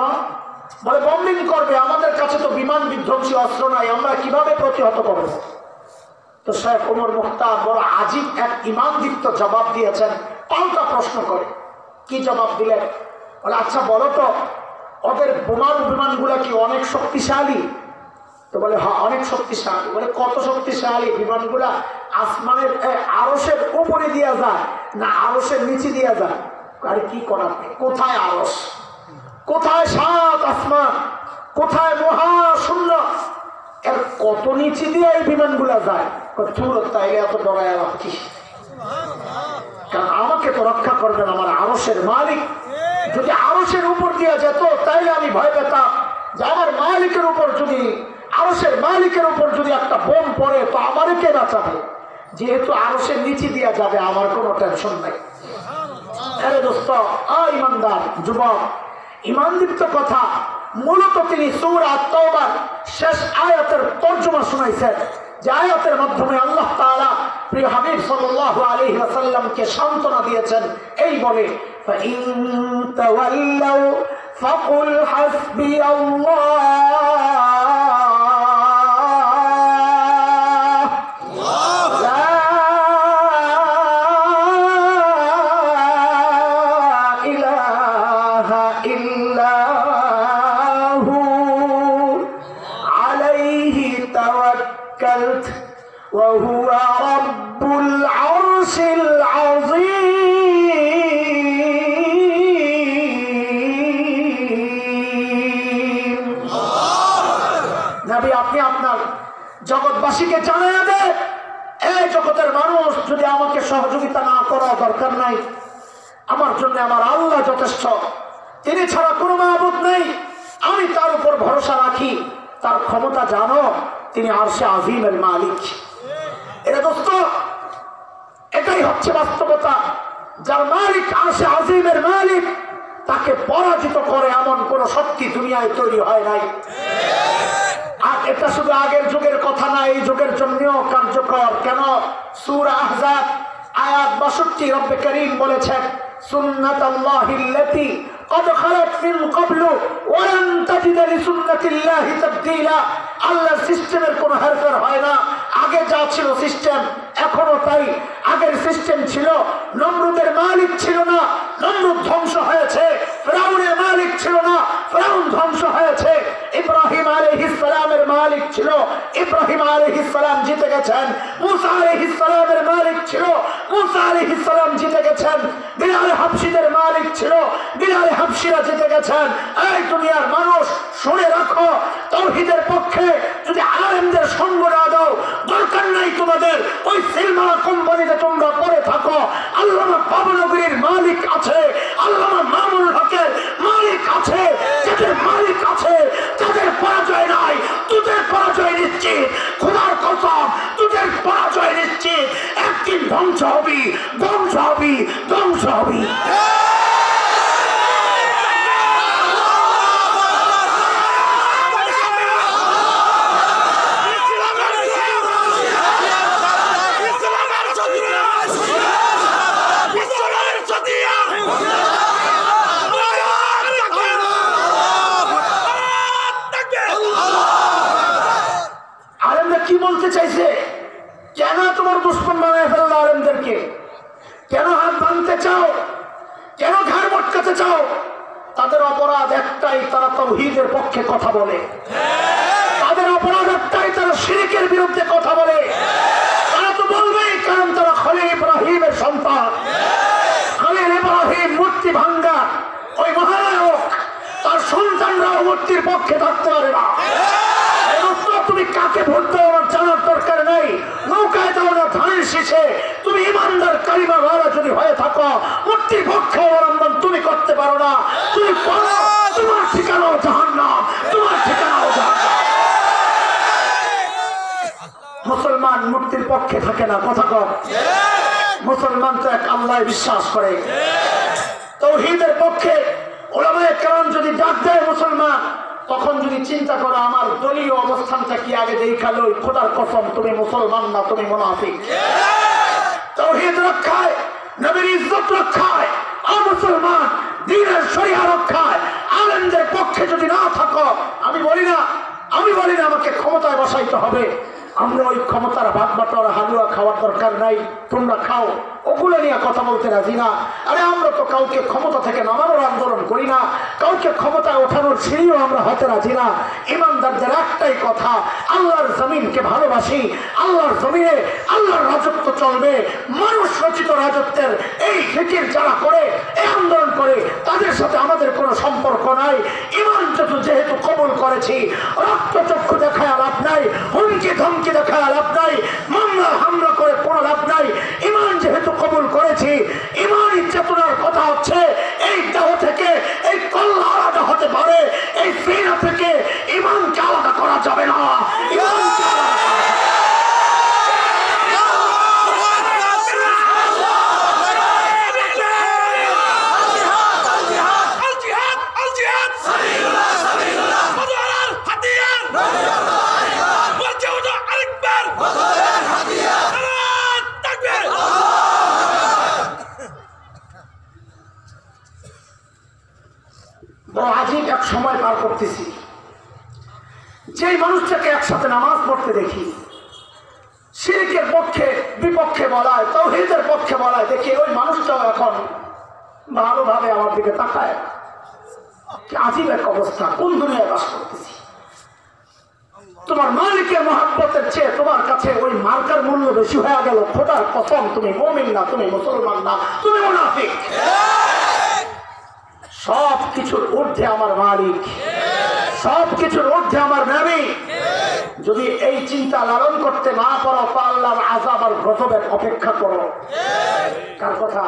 বলে বম্বিং করবে, আমাদের কাছে তো বিমান বিধ্বংসী অস্ত্র নাই, আমরা কিভাবে প্রতিহত করব? তো শেখ ওমর মুখতার বড় আজীব এক ঈমানদীপ্ত জবাব দিয়েছেন, পাল্টা প্রশ্ন করে। কি জবাব দিলেন? বলে আচ্ছা বলো তো, ওদের বোমারু বিমানগুলো কি অনেক শক্তিশালী? তো বলে হ্যাঁ অনেক শক্তিশালী। বলে কত শক্তিশালী? বিমানগুলা আসমানের আরশের উপরে দিয়া যায় না আরশের নিচে দিয়া যায়? আরে কি করার, কোথায় আরশ, কোথায় সাত আসমান, কোথায় মহাশূন্য? এর কত নিচে দিয়ে এই বিমানগুলা যায়, তাইলে এত ডরায় রাখছি, কারণ আমাকে তো রক্ষা করবেন আমার আরশের মালিক। যদি আরশের উপর দিয়ে যেত তাইলে আমি ভয় পেতাম যে আমার মালিকের উপর যদি, আরশের মালিকের উপর যদি একটা বোম পড়ে তো আমারে কে বাঁচাবে। যেহেতু আরশের নিচে দিয়ে যাবে আমার কোনো টেনশন নাই। আরে দোস্ত, ইমানদার যুবক, ইমানদীপ্ত কথা মূলত তিনি সূরা তাওবার শেষ আয়াতের তর্জমা শুনাইছেন, যে আয়াতের মাধ্যমে আল্লাহ তাআলা প্রিয় হাবিব সাল্লাল্লাহু আলাইহি ওয়াসাল্লামকে সান্ত্বনা দিয়েছেন এই বলে, فَإِن تَوَلَّوْا فَقُلْ حَسْبِيَ اللَّهُ لَا إِلَهَ إِلَّا هُوَ عَلَيْهِ توكلت وهو رب العرش العظيم। নবী আপনি আপনার জগৎবাসীকে জানিয়ে দেন, এই জগতের মানুষ যদি আমাকে সহযোগিতা না করা দরকার নাই, আমার জন্য আমার আল্লাহ যথেষ্ট, তিনি ছাড়া কোনো মাবুদ নেই, আমি তার উপর ভরসা রাখি, তার ক্ষমতা জানো, তিনি আরশে আজিমের মালিক। এরা দোস্ত, এটাই হচ্ছে বাস্তবতা। যার মালিক আরশে আজিমের মালিক, তাকে পরাজিত করে এমন কোন শক্তি দুনিয়ায় তৈরি হয় নাই। আর এটা শুধু আগের যুগের কথা না, এই যুগের জন্যও কার্যকর। কেন? সূরা আহজাব আয়াত 62 রব্বে কারীম বলেছেন, সুন্নাতাল্লাহিল্লাতী قد خلت من قبل ولن تجد لسنة الله تبديلا। আল্লাহর সিস্টেমের কোনো হেরফের হয় না। আগে যা ছিল সিস্টেম এখনো তাই। আগের সিস্টেম ছিল, নমরুদের মালিক ছিল না, নমরুদ ধ্বংস হয়েছে। ফিরআউনের মালিক ছিল না, ফিরআউন ধ্বংস হয়েছে। ইব্রাহিম আলাইহিস সালামের মালিক ছিল, ইব্রাহিম আলাইহিস সালাম জিতে গেছেন। মুসা আলাইহিস সালামের মালিক ছিল, মুসা আলাইহিস সালাম জিতে গেছেন। বিলাল হাবশীদের মালিক ছিল, বিলাল হাবশীরা জিতে গেছেন। এই দুনিয়ার মানুষ শুনে রাখো, তাওহীদের পক্ষে যদি আলেমদের সঙ্গ না দাও, দরকার নাই তোমাদের ওই সিলমালা কোম্পানিতে তোমরা পড়ে থাকো। আল্লামা বাবনগরীর মালিক আছে, আল্লামা মামুনুল হকের মালিক আছে, যাদের মালিক আছে তাদের পরাজয় নাই। তোদের পরাজয় নিশ্চিত, খোদার কসম তোদের পরাজয় নিশ্চিত। একদিন ধ্বংস হবি, ধ্বংস হবি, ধ্বংস হবি। কি বলতে চাইছে? কেন তোমার দুশ্মন বানায় ফেললো আলেমদেরকে? কেন হাত ভাঙতে চাও? কেন ঘাড় মটকাতে চাও? তাদের অপরাধ একটাই, তারা তাওহীদের পক্ষে কথা বলে। তাদের অপরাধ একটাই, তারা শিরকের বিরুদ্ধে কথা বলে। তারা তো বলবেই, কারণ তারা খলিল ইব্রাহিমের সন্তান। খলিল ইব্রাহিম মূর্তি ভাঙ্গা ওই মহানায়ক, তার সন্তানরাও মূর্তির পক্ষে থাকতে পারে না। তুমি কাকে ভোট দাও আমার জানার দরকার নেই। নৌকায় দাও না ধানের শীষে, তুমি ইমানদার কালিমা ওয়ালা যদি হয়ে থাকো, মূর্তির পক্ষে অবলম্বন তুমি করতে পারো না। তুমি করো, তোমার ঠিকানাও জাহান্নাম, তোমার ঠিকানাও জাহান্নাম। মুসলমান মূর্তির পক্ষে থাকে না, কথা কম। মুসলমান তো এক আল্লাহয় বিশ্বাস করে, তাওহীদের পক্ষে। উলামায়ে কেরাম যদি ডাক দেয় মুসলমান, তখন যদি চিন্তা করো আমার দলীয় অবস্থানটা কি আগে দেখালো, খোদার কসম তুমি মুসলমান না, তুমি মুনাফিক। তাওহীদ রক্ষায়, নবীর ইজ্জত রক্ষায়, মুসলমান দ্বীনের শরিয়া রক্ষায় আলেমদের পক্ষে যদি না থাকো, আমি বলি না আমাকে ক্ষমতায় বসাইতে হবে। আমরা ওই ক্ষমতার ভাগ বাটোয়ারা হালুয়া খাওয়ার দরকার নাই, তোমরা খাও, ওগুলো নিয়ে কথা বলতে রাজি না। আরে আমরা তো কাউকে ক্ষমতা থেকে নামানোর আন্দোলন করি না, কাউকে ক্ষমতায় ওঠানোর সিঁড়িও আমরা হতে রাজি না। ইমানদারদের একটাই কথা, আল্লাহর জমিনকে ভালোবাসি, আল্লাহর জমিনে আল্লাহর রাজত্ব চলবে। মানুষ রচিত রাজত্বের এই ফিকির যারা করে, এই আন্দোলন করে, তাদের সাথে আমাদের কোনো সম্পর্ক নাই। ইমান যেহেতু কবর কবুল করেছি। রক্ত চক্ষু দেখায় লাভ নাই, হুমকি ধমকি দেখায় লাভ নাই, মামলা হামলা করে কোনো লাভ নাই। ইমান যেহেতু কবুল করেছি, ইমানই চেতনার কথা হচ্ছে এই দেহ থেকে এই কল্লা আলাদা হতে পারে, এই ফিনা থেকে ইমানকে আলাদা করা যাবে না। ইমানকে আলাদা আজীব এক সময় পার করতেছি। যেই মানুষটাকে একসাথে নামাজ পড়তে দেখি, শিরকের পক্ষে বিপক্ষে বলায়, তাওহীদের পক্ষে বলায়, দেখি ওই মানুষটাও এখন ভালোভাবে আমার দিকে তাকায়। আজীব এক অবস্থা, কোন দুনিয়ায় বাস করতেছি? তোমার মালিকের মহব্বতের চেয়ে তোমার কাছে ওই মার্কার মূল্য বেশি হয়ে গেল। খোদার কসম, তুমি মুমিন না, তুমি মুসলমান না, তুমি মুনাফিক। সব কিছুর ঊর্ধ্বে আমার মালিক, সব কিছুর ঊর্ধ্বে আমার নবী। যদি এই চিন্তা লালন করতে না পারো, আল্লাহর আযাব আর গজবের অপেক্ষা করো। কার কথা?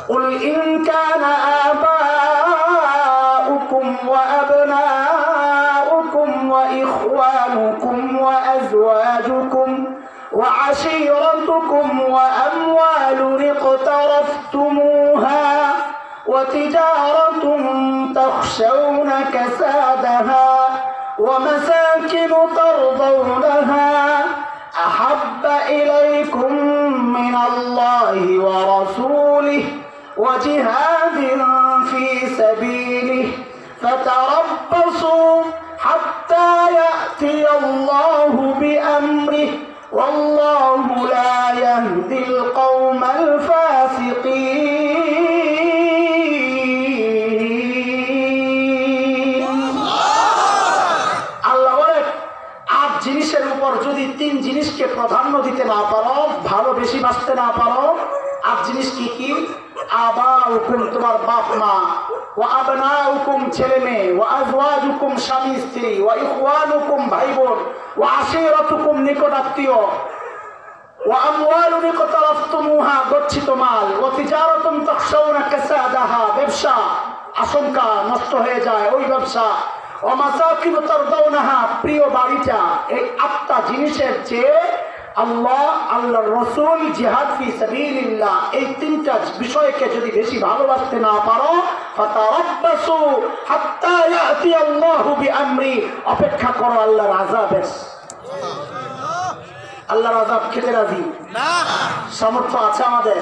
কুল ইন কানা আবাউকুম ওয়া আবনাউকুম ওয়া ইখওয়ানুকুম ওয়া আযওয়াজুকুম ওয়া আশীরাতুকুম ওয়া আমওয়ালুন ইqtaraftumuha وتجارة تخشون كسادها ومساكن ترضونها أحب إليكم من الله ورسوله وجهاد في سبيله فتربصوا حتى يأتي الله بأمره والله لا يهدي القوم الفاسقين। জিনিসের উপর যদি তিন জিনিসকে প্রাধান্য দিতে না পারো, ভালো বেশি বাঁচতে না পারো, আর জিনিস কি কি? আবাউকুম তোমার বাপ মা, ওয়া আবনাউকুম ছেলে মেয়ে, ওয়া আযওয়াজুকুম স্বামী স্ত্রী, ওয়া ইখওয়ানুকুম ভাই বোন, ওয়া আশীরাতুকুম নিকট আত্মীয়, ওয়া আমওয়ালুন ইqtaraftumuha গচ্ছিত মাল, ওয়া তিজারাতুন তাখশাউনা কাসাদাহা ব্যবসা আশঙ্কা নষ্ট হয়ে যায় ওই ব্যবসা, ওমাসাকিন তারদাউনাহা প্রিয় বাড়িটা। এই আটটা জিনিসের চেয়ে আল্লাহ, আল্লাহর রাসূল, জিহাদ ফি সাবিলিল্লাহ, এই তিনটা বিষয়কে যদি বেশি ভালোবাসতে না পারো, ফাতারাব্বাসু হাত্তা ইয়াতি আল্লাহু বিআমরি, অপেক্ষা করো আল্লাহর আযাবের। আল্লাহর আযাব খেতে রাজি না? সামর্থ্য আছে আমাদের?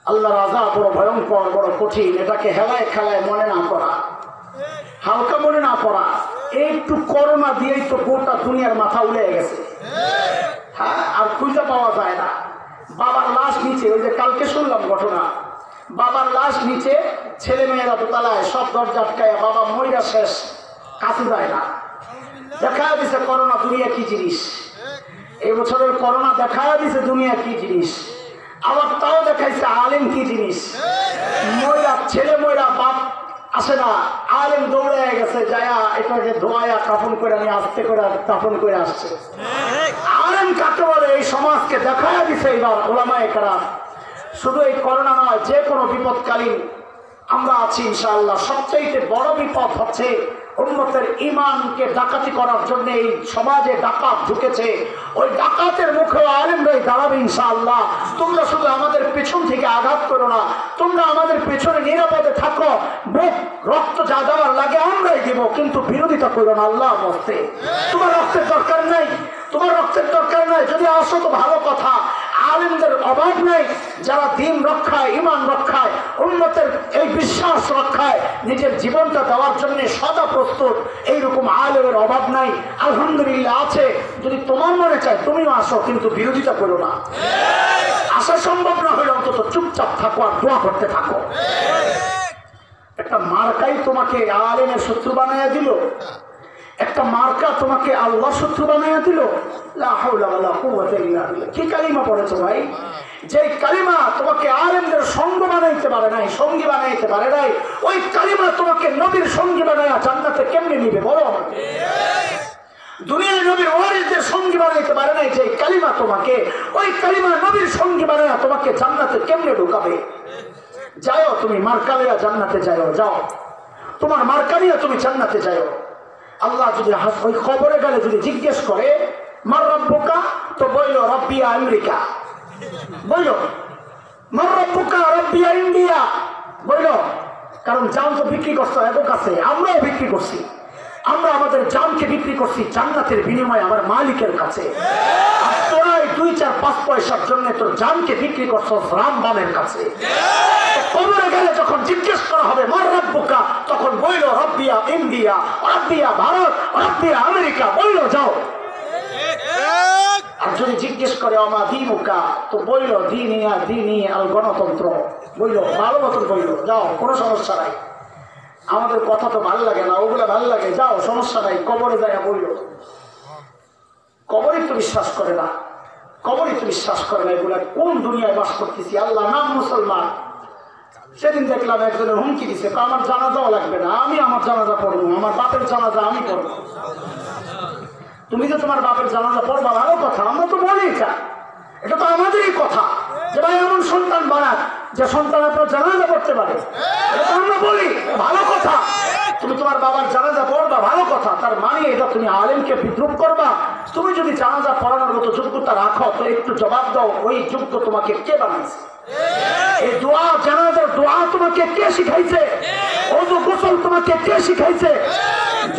আল্লাহর আযাব বড় ভয়ঙ্কর, বড় কঠিন। এটাকে হেলায় খেলায় মনে না করা, হালকা মনে না করা। একটু করোনা দিয়েই তো গোটা দুনিয়ার মাথা উড়ে গেছে। হ্যাঁ, আর খুঁজে পাওয়া যায় না। বাবার লাশ নিচে, ওই যে কালকে শুনলাম ঘটনা, বাবার লাশ নিচে, ছেলে মেয়েরা দোতলায়, সব দরজা আটকায়, বাবা মইরা শেষ, কাছে যায় না। দেখা দিছে করোনা দুনিয়া কি জিনিস। এই বছরের করোনা দেখা দিছে দুনিয়া কি জিনিস। আবার তাও দেখাইছে আলেম কি জিনিস। মইরা ছেলে মইরা বাপ আসে না, আলেম দৌড়ে গেছে, যায়া এটাকে ধোয়া কাফন করে নিয়ে আস্তে করে দাফন করে আসছে। আলেম কাকে বলে এই সমাজকে দেখায় দিছে এবার ওলামায়ে কেরাম। শুধু এই করোনা নয়, যে কোনো বিপদকালীন আমরা আছি ইনশাআল্লাহ। সবচেয়ে বড় বিপদ হচ্ছে উম্মতের ঈমানকে ডাকাতি করার জন্য এই সমাজে ডাকাত ঢুকেছে। ওই ডাকাতের মুখে আলেমরাই দাঁড়াবে ইনশাআল্লাহ। তোমরা শুধু আমাদের পেছন থেকে আঘাত করো না, তোমরা আমাদের পেছনে নিরাপদে থাকো, বুক রক্ত যা দেওয়ার লাগে আমরাই দেবো, কিন্তু বিরোধিতা করো না আল্লাহ বলতে। তোমার রক্তের দরকার নাই, তোমার রক্তের দরকার নাই। যদি আসো তো ভালো কথা, আলেমদের অভাব নেই যারা দ্বীন রক্ষায়, ঈমান রক্ষায়, উম্মতের এই বিশ্বাস রক্ষায় নিজের জীবনটা দেওয়ার জন্য সদা প্রস্তুত। এইরকম আলেমের অভাব নাই, আলহামদুলিল্লাহ আছে। যদি তোমার মনে চায় তুমিও আসো, কিন্তু বিরোধিতা করো না। আসা সম্ভব না হলে অন্তত চুপচাপ থাকো আর দোয়া করতে থাকো। একটা মার্কাই তোমাকে আলেমের শত্রু বানাইয়া দিল, একটা মার্কা তোমাকে আল্লাহ শত্রু বানাইয়া দিল। লা হাওলা ওয়ালা কুওয়াতা ইল্লা বিল্লাহ। কি কালিমা পড়েছো ভাই? যে কালিমা তোমাকে আলেমদের সঙ্গ বানাইতে পারে নাই, সঙ্গী বানাইতে পারে নাই, ওই কালিমা তোমাকে নবীর সঙ্গী বানায়া জান্নাতে কেমনে নিবে বলো আমাকে? দুনিয়ায় নবীর ওয়ারিসদের সঙ্গী বানাইতে পারে নাই যে কালিমা তোমাকে, ওই কালিমা নবীর সঙ্গী বানায়া তোমাকে জান্নাতে কেমনে ঢুকাবে? যাও তুমি মার্কালিয়া জান্নাতে যাও, তোমার মার্কালিয়া তুমি জান্নাতে যাও। আল্লাহ যদি ওই কবরে গেলে যদি জিজ্ঞেস করে মার রব্বুকা, তো বলল রব্বিয়া আমেরিকা, বলল মার রব্বুকা রব্বিয়া ইন্ডিয়া, বলল। কারণ জান তো বিক্রি করছো এত কাছে, আমরাও বিক্রি করছি, আমরা আমাদের জানকে বিক্রি করছি জান্নাতের বিনিময়ে আমার মালিকের কাছে। আর তোরাই 2-4-5 পয়সার জন্য তোর জানকে বিক্রি করছো রামবানের কাছে। কবরে গেলে যখন জিজ্ঞেস করা হবে মার রব্বুকা, তখন বলল রব্বিয়া ইন্ডিয়া, রব্বিয়া ভারত, রব্বিয়া আমেরিকা, বলল যাও। আর যদি জিজ্ঞেস করে আমা দিনুকা, তো বলল দিনী আল গণতন্ত্র, বলল ভালো মতন বলল যাও, কোনো সমস্যা নাই। আমাদের কথা তো ভালো লাগে না, ওগুলা ভালো লাগে, যাও সমস্যা নাই। কবরে যায় বলল, কবরে তো বিশ্বাস করে না, কবরে তো বিশ্বাস করে না। এগুলা কোন দুনিয়ায় বাস করতেছি? আল্লাহ নাম মুসলমান। সেদিন দেখলাম একজনের হুমকি দিছে, আমার জানাজাও লাগবে না, আমি আমার জানাজা পড়বো, আমার বাপের জানাজা আমি পড়বো। তুমি যে তোমার বাপের জানাজা পড়বা ভালো কথা, আমরা তো বলি এটা তো আমাদেরই কথা যে ভাই এমন সন্তান বানাক যে সন্তান আপনার জানাজা পড়তে পারে, এটা আমরা বলি ভালো কথা। তুমি তোমার বাবার জানাজা পড়বা ভালো কথা, তার মানে এটা তুমি আলেমকে বিদ্রুপ করবা? তুমি যদি জানাজা পড়ানোর মতো যোগ্যতা রাখো তো একটু জবাব দাও, ওই যোগ্য তোমাকে কে বানাইছে? এই দোয়া, জানাজার দোয়া তোমাকে কে শিখাইছে? ওযু গোসল তোমাকে কে শিখাইছে?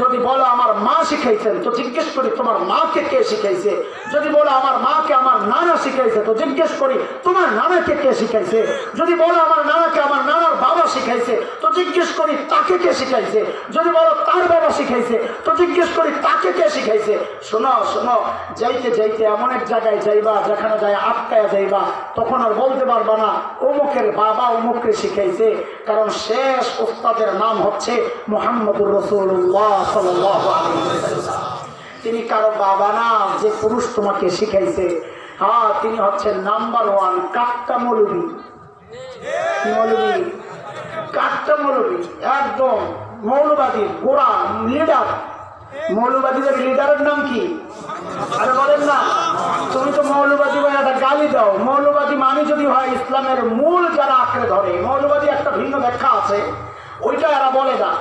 যদি বলো আমার মা শিখাইছেন, তো জিজ্ঞেস করি তোমার মাকে কে শিখাইছে? যদি বলো আমার মাকে আমার নানা শিখাইছে, তো জিজ্ঞেস করি তোমার নানাকে কে শিখাইছে? যদি বলো আমার নানাকে আমার নানার বাবা শিখাইছে, তো জিজ্ঞেস করি তাকে কে শিখাইছে? যদি বলো তার বাবা শিখাইছে, তো জিজ্ঞেস করি তাকে কে শিখাইছে? শোনো শোনো, যাইতে যাইতে এমন এক জায়গায় যাইবা যেখানে যায় আটকায়া যাইবা, তখন আর বলতে পারবা না অমুকের বাবা অমুককে শিখাইছে, কারণ শেষ উস্তাদের নাম হচ্ছে মুহাম্মদুর রাসূলুল্লাহ সাল্লাল্লাহু আলাইহি ওয়াসাল্লাম। তিনি কারো বাবা না যে পুরুষ তোমাকে শিখাইছে, হ্যাঁ তিনি হচ্ছেন নাম্বার 1 কাট্টা মৌলবী। মৌলবী কাট্টা মৌলবী, একদম মৌলবাদী গোড়া লিডার। মৌলবাদীদের লিডারের নাম কি? আরে বলেন না, তুমি তো মৌলবাদী বলে একটা গালি দাও। মৌলবাদী মানে যদি হয় ইসলামের মূল যারা আঁকড়ে ধরে, মৌলবাদী একটা ভিন্ন ব্যাখ্যা আছে, ওইটা এরা বলে না।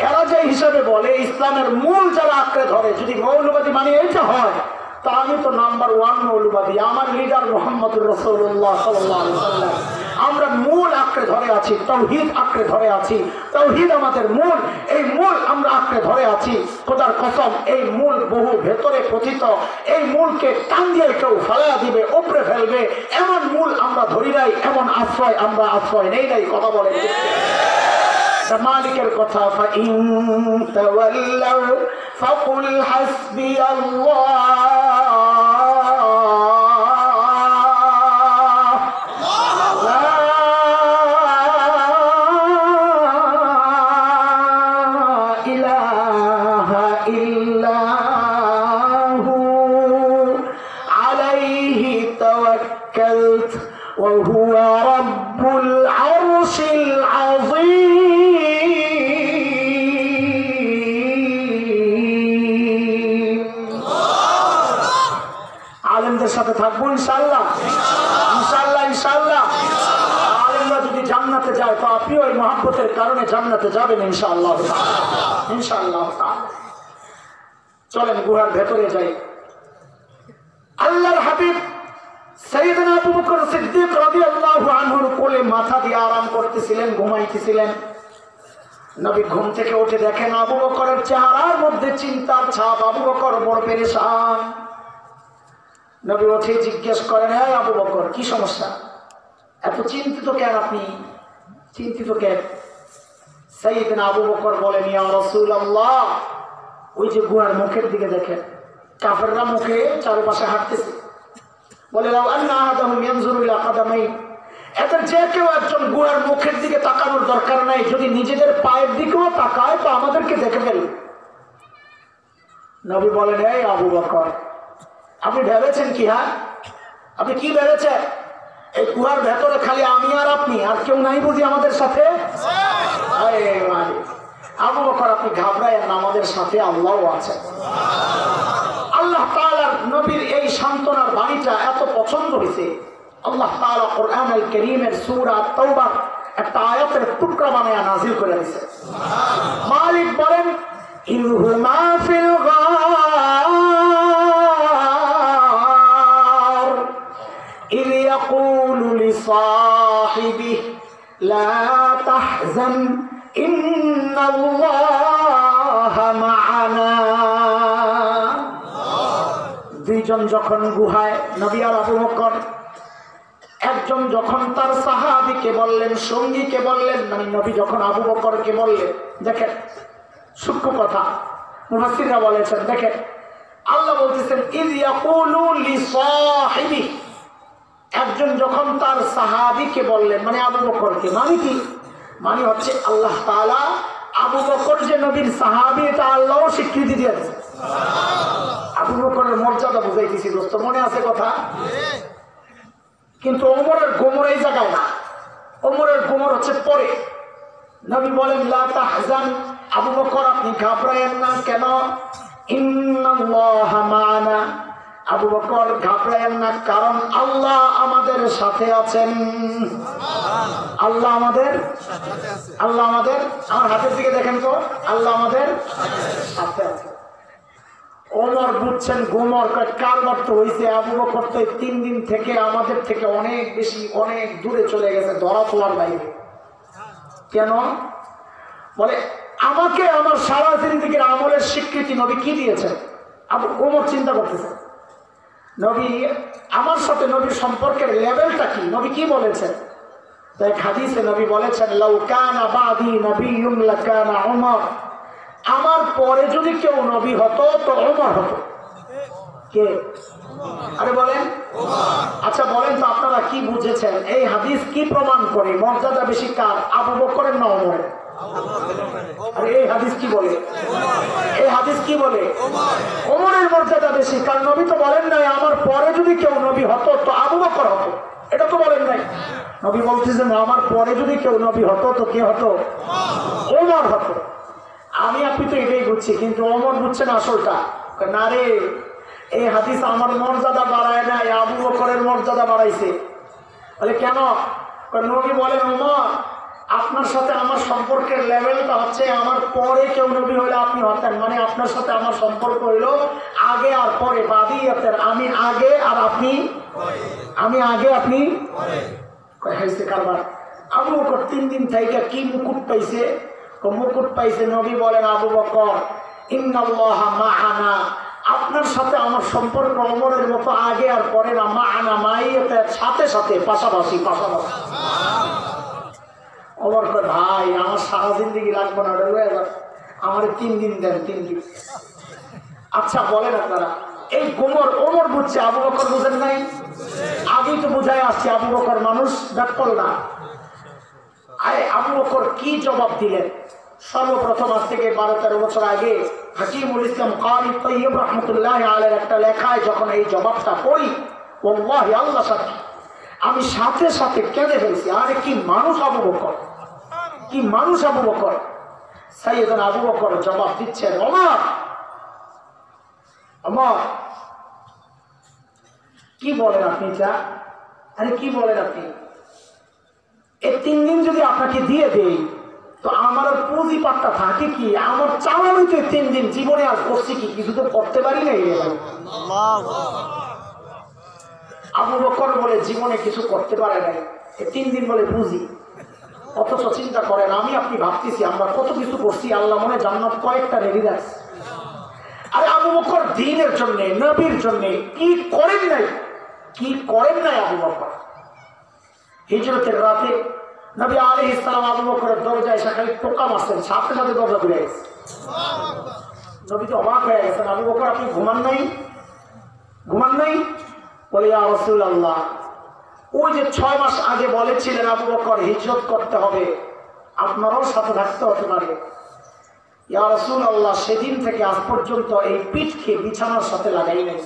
এরা যে হিসাবে বলে ইসলামের মূল যারা আঁকড়ে ধরে, যদি মৌলবাদী মানে এইটা হয়, তা আমি তো নাম্বার 1 মৌলবাদী। আমার লিডার মুহাম্মদুর রাসূলুল্লাহ সাল্লাল্লাহু আলাইহি ওয়াসাল্লাম। আমরা মূল আঁকড়ে ধরে আছি, তাওহীদ আঁকড়ে ধরে আছি, তাওহীদ আমাদের মূল। এই মূল আমরা আঁকড়ে ধরে আছি। খোদার কসম, এই মূল বহু ভেতরে পতিত, এই মূলকে টান দিয়ে কেউ ফেলা দিবে, উপরে ফেলবে, এমন মূল আমরা ধরি নাই, এমন আশ্রয় আমরা আশ্রয় নেই নাই। কথা বলে মালিকের কথা, ফাইন তাওয়াল্লাউ ফাকুল হাসবিয়াল্লাহ লা ইলাহা ইল্লাহু আলাইহি তাওয়াক্কালতু ওয়া হুয়া রাব্বুল আরশিল আযীম। সাথে থাকবো ইনশাআল্লাহ, ইনশাআল্লাহ, ইনশাআল্লাহ। আলেমরা যদি জান্নাতে যায় তো আপনি ওই মহব্বতের কারণে জান্নাতে যাবেন ইনশাআল্লাহ, ইনশাআল্লাহ। চলেন গুহার ভেতরে যাই। আল্লাহর হাবিব সাইয়েদনা আবু বকর সিদ্দিক রাদিয়াল্লাহু আনহুর কোলে মাথা দিয়ে আরাম করতেছিলেন, ঘুমাইতেছিলেন। নবী ঘুম থেকে উঠে দেখেন আবু বকরের চেহারার মধ্যে চিন্তার ছাপ। আবু বকর বড় পেরেশান। নবী উঠে জিজ্ঞেস করেন, হ্যাঁ আবু বকর কি সমস্যা, এত চিন্তিত কেন আপনি, চিন্তিত কেন? সাইয়েদনা আবু বকর বলেন, ইয়া রাসূলুল্লাহ, ওই যে গুহার মুখের দিকে দেখেন, কাফেররা মুখে চারপাশে হাঁটতেছে। বলে লাউ আন্না আহাদাহুম ইয়ানজুরু ইলা কাদামাই, এদের যে কেউ একজন গুহার মুখের দিকে তাকানোর দরকার নাই, যদি নিজেদের পায়ের দিকেও তাকায় তো আমাদেরকে দেখে ফেলবে। নবী বলেন, এই আবু বকর আপনি ভেবেছেন কি? হ্যাঁ আপনি কি ভেবেছেন এই গুহার ভেতরে খালি আমি আর আপনি, আর কেউ নাই বুঝি আমাদের সাথে? আবু বকর আপনি ঘাবড়ায়েন না, আমাদের সাথে আল্লাহও আছে। আল্লাহ তাআলার নবীর এই সান্ত্বনার বাণীটা এত পছন্দ হয়েছে, আল্লাহ তাআলা কোরআন আল কারীমের সূরা তাওবার একটা আয়াতের টুকরা বানায়া নাযিল করে দিয়েছে। মালিক বলেন, ইনহুমা ফিল গার ইয ইয়াকুলু লিসাহিবিহি লা তাহজান ইন্নাল্লাহা মা'ানা। দুইজন যখন গুহায়, নবী আর আবু বকর, একজন যখন তার সাহাবীকে বললেন, সঙ্গীকে বললেন, মানে নবী যখন আবু বকরকে বললেন, দেখেন সূক্ষ্ম কথা মুফাসসিররা বলেছেন, দেখেন আল্লাহ বলতেছেন ইয ইয়াকুলু লিসাহিবিহি, একজন যখন তার সাহাবীকে বললেন, মানে আবু বকরকে, মানে কি? মানে হচ্ছে আল্লাহ তাআলা আবু বকর যে নবীর সাহাবী, এটা আল্লাহও স্বীকৃতি দিয়েছে। আবু বকরের মর্যাদা বুঝাইতেছি দোস্ত, মনে আছে কথা? কিন্তু ওমরের গোমর এই জায়গায় না, ওমরের গোমর হচ্ছে পরে। নবী বলেন লা তাহজান, আবু বকর আপনি ঘাবড়ায়েন না। কেন? ইন্নাল্লাহা মা'ানা, আবু বকর ঘাবড়ায়েন না, কারণ আল্লাহ আমাদের সাথে আছেন। আল্লাহ আমাদের আমার হাতের দিকে দেখেন তো, আল্লাহ আমাদের সাথে আছে। ওমর বুঝছেন গোমর কার মত হয়েছে, আবু বকর তো 3 দিন থেকে আমাদের থেকে অনেক বেশি, অনেক দূরে চলে গেছে, ধরা ছোঁয়ার বাইরে। কেন? বলে আমাকে আমার সারা জিন্দেগীর আমলের স্বীকৃতি নবী কি দিয়েছেন? আবু ওমর চিন্তা করতেছে, নবী আমার সাথে নবীর সম্পর্কের লেভেলটা কি, নবী কি বলেছেন? তাই হাদিসে নবী বলেছেন, লাউ কানা বাদি নবিয়্যুন লাকানা উমর, আমার পরে যদি কেউ নবী হতো তো ওমর হতো। কে? আরে বলেন। আচ্ছা বলেন তো আপনারা কি বুঝেছেন? এই হাদিস কি প্রমাণ করে মর্যাদা বেশি কার, আবু বকরের না ওমরের? আরে এই হাদিস কি বলে? এই হাদিস কি বলে? ওমরের মর্যাদা বেশি, কারণ নবী তো বলেন নাই আমার পরে যদি কেউ নবী হতো তো আবু বকর হতো, এটা তো বলেন নাই। নবী বলতেছেন আমার পরে যদি কেউ নবী হতো তো কে হতো? ওমর হতো। আমি আপনি তো এটাই বুঝছি, কিন্তু ওমর বুঝছেন আসলটা। না রে, এই হাদিস আমার মর্যাদা বাড়ায় নাই, আবু বকরের মর্যাদা বাড়াইছে। বলে কেন? নবী বলেন ওমর আপনার সাথে আমার সম্পর্কের লেভেলটা হচ্ছে আমার পরে কেউ নবী হলে আপনি হতেন, মানে আপনার সাথে আমার সম্পর্ক হইল আগে আর পরে, বাদিয়াতের, আমি আগে আর আপনি, আমি আগে আপনি হয়েছে কারবার। আবু বকর 3 দিন থেকে কি মুকুট পাইছে? মুকুট পাইছে নবী বলেন আবু বকর ইন্নাল্লাহা মা'ানা, আপনার সাথে আমার সম্পর্ক ওমরের মতো আগে আর পরে না, মা'ানা মাইয়াতের সাথে সাথে, পাশাপাশি পাশাপাশি। ওমর কয় ভাই আমার সারা জিন্দেগি লাগবে না, আমার 3 দিন দেন, 3 দিন। আচ্ছা বলেন আপনারা, এই ওমর বুঝছে, আবু বকর বুঝেন নাই? আগেই তো বুঝাই আসছে আবু বকর মানুষ ব্যাকল না। আবু বকর কি জবাব দিলেন? সর্বপ্রথম আজ থেকে 12-13 বছর আগে হাকিমুল ইসলাম কারি তৈয়ব রহমতুল্লাহ আলাইহির একটা লেখায় যখন এই জবাবটা পড়ি, ওয়াল্লাহি আল্লাহ সাক্ষী, আমি সাথে সাথে কেঁদে ফেলছি। আরে কি মানুষ আবু বকর, কি মানুষ আবু বকর। সাইয়েদনা আবু বকর জবাব দিচ্ছেন, ওমর ওমর কি বলেন আপনি? এটা আরে কি বলেন আপনি? এই 3 দিন যদি আপনাকে দিয়ে দেই তো আমার পুঁজি পাট্টা থাকে কি? আমার চালানোতে 3 দিন, জীবনে আর করছি কি? কিছু তো করতে পারি না। আবু বকর বলে জীবনে কিছু করতে পারে নাই, 3 দিন বলে পুঁজি। অথচ চিন্তা করেন, আমি আপনি ভাবতেছি আমরা কত কিছু করছি, আল্লাহ মনে জান্নাত কয়েকটা রেডি রাখছে। আরে আবু বকর দ্বীনের জন্য, নবীর জন্য কি করেন নাই, কি করেন নাই আবু বকর। হিজরতের রাতে নবী আলাইহিস সালাম আবু বকরের দরজায় এসে খালি টোকা মারছেন, সাথে সাথে দরজা খুলে গেছে। নবী তো অবাক হয়ে গেছেন, আবু বকর আপনি ঘুমান নাই? বলে ইয়া রাসূলুল্লাহ, ওই যে 6 মাস আগে বলেছিলেন আবু বকর হিজরত করতে হবে, আপনারও সাথে থাকতে হতে পারে। ইয়া রাসূলুল্লাহ, সেদিন থেকে আজ পর্যন্ত এই পিঠ খেয়ে বিছানার সাথে লাগাই নাই।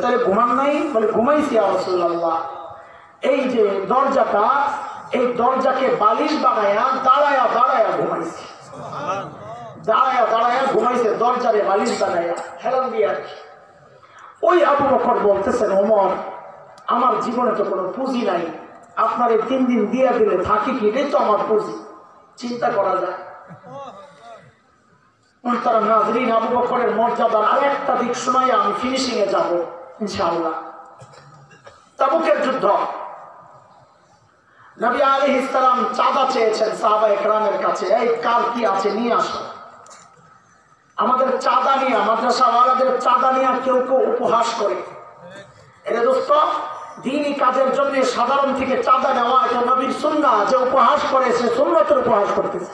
তাহলে ঘুমান নাই? বলে ঘুমাইছি ইয়া রাসূলুল্লাহ। এই যে দরজাটা, এই দরজাকে বালিশ বানায়া দাঁড়ায়া দাঁড়ায়া ঘুমাইছি, দাঁড়ায়া দাঁড়ায়া ঘুমাইছে, দরজারে বালিশ বানায়া হেলান দিয়া। ওই আবু বকর বলতেছেন, ওমর আমার জীবনে তো কোনো পুঁজি নাই, আপনার এই 3 দিন দিয়ে দিলে থাকি কি, এটাই তো আমার পুঁজি। চিন্তা করা যায়। তারা নাজরিন, আবু বকরের মর্যাদার আরেকটা দিক শোনাই আমি ফিনিশিং এ যাবো ইনশাআল্লাহ। তাবুকের যুদ্ধ, নবী আলাইহিস সালাম চাঁদা চেয়েছেন সাহাবায়ে কেরামের কাছে, এই কার কি আছে নিয়ে আসো। আমাদের চাঁদা নিয়ে, মাদ্রাসাওয়ালাদের চাঁদা নিয়ে কেউ কেউ উপহাস করে। এটা দোস্ত, দ্বীনি কাজের জন্য সাধারণ থেকে চাঁদা নেওয়া এটা নবীর সুন্নাহ। যে উপহাস করে সে সুন্নতের উপহাস করতেছে।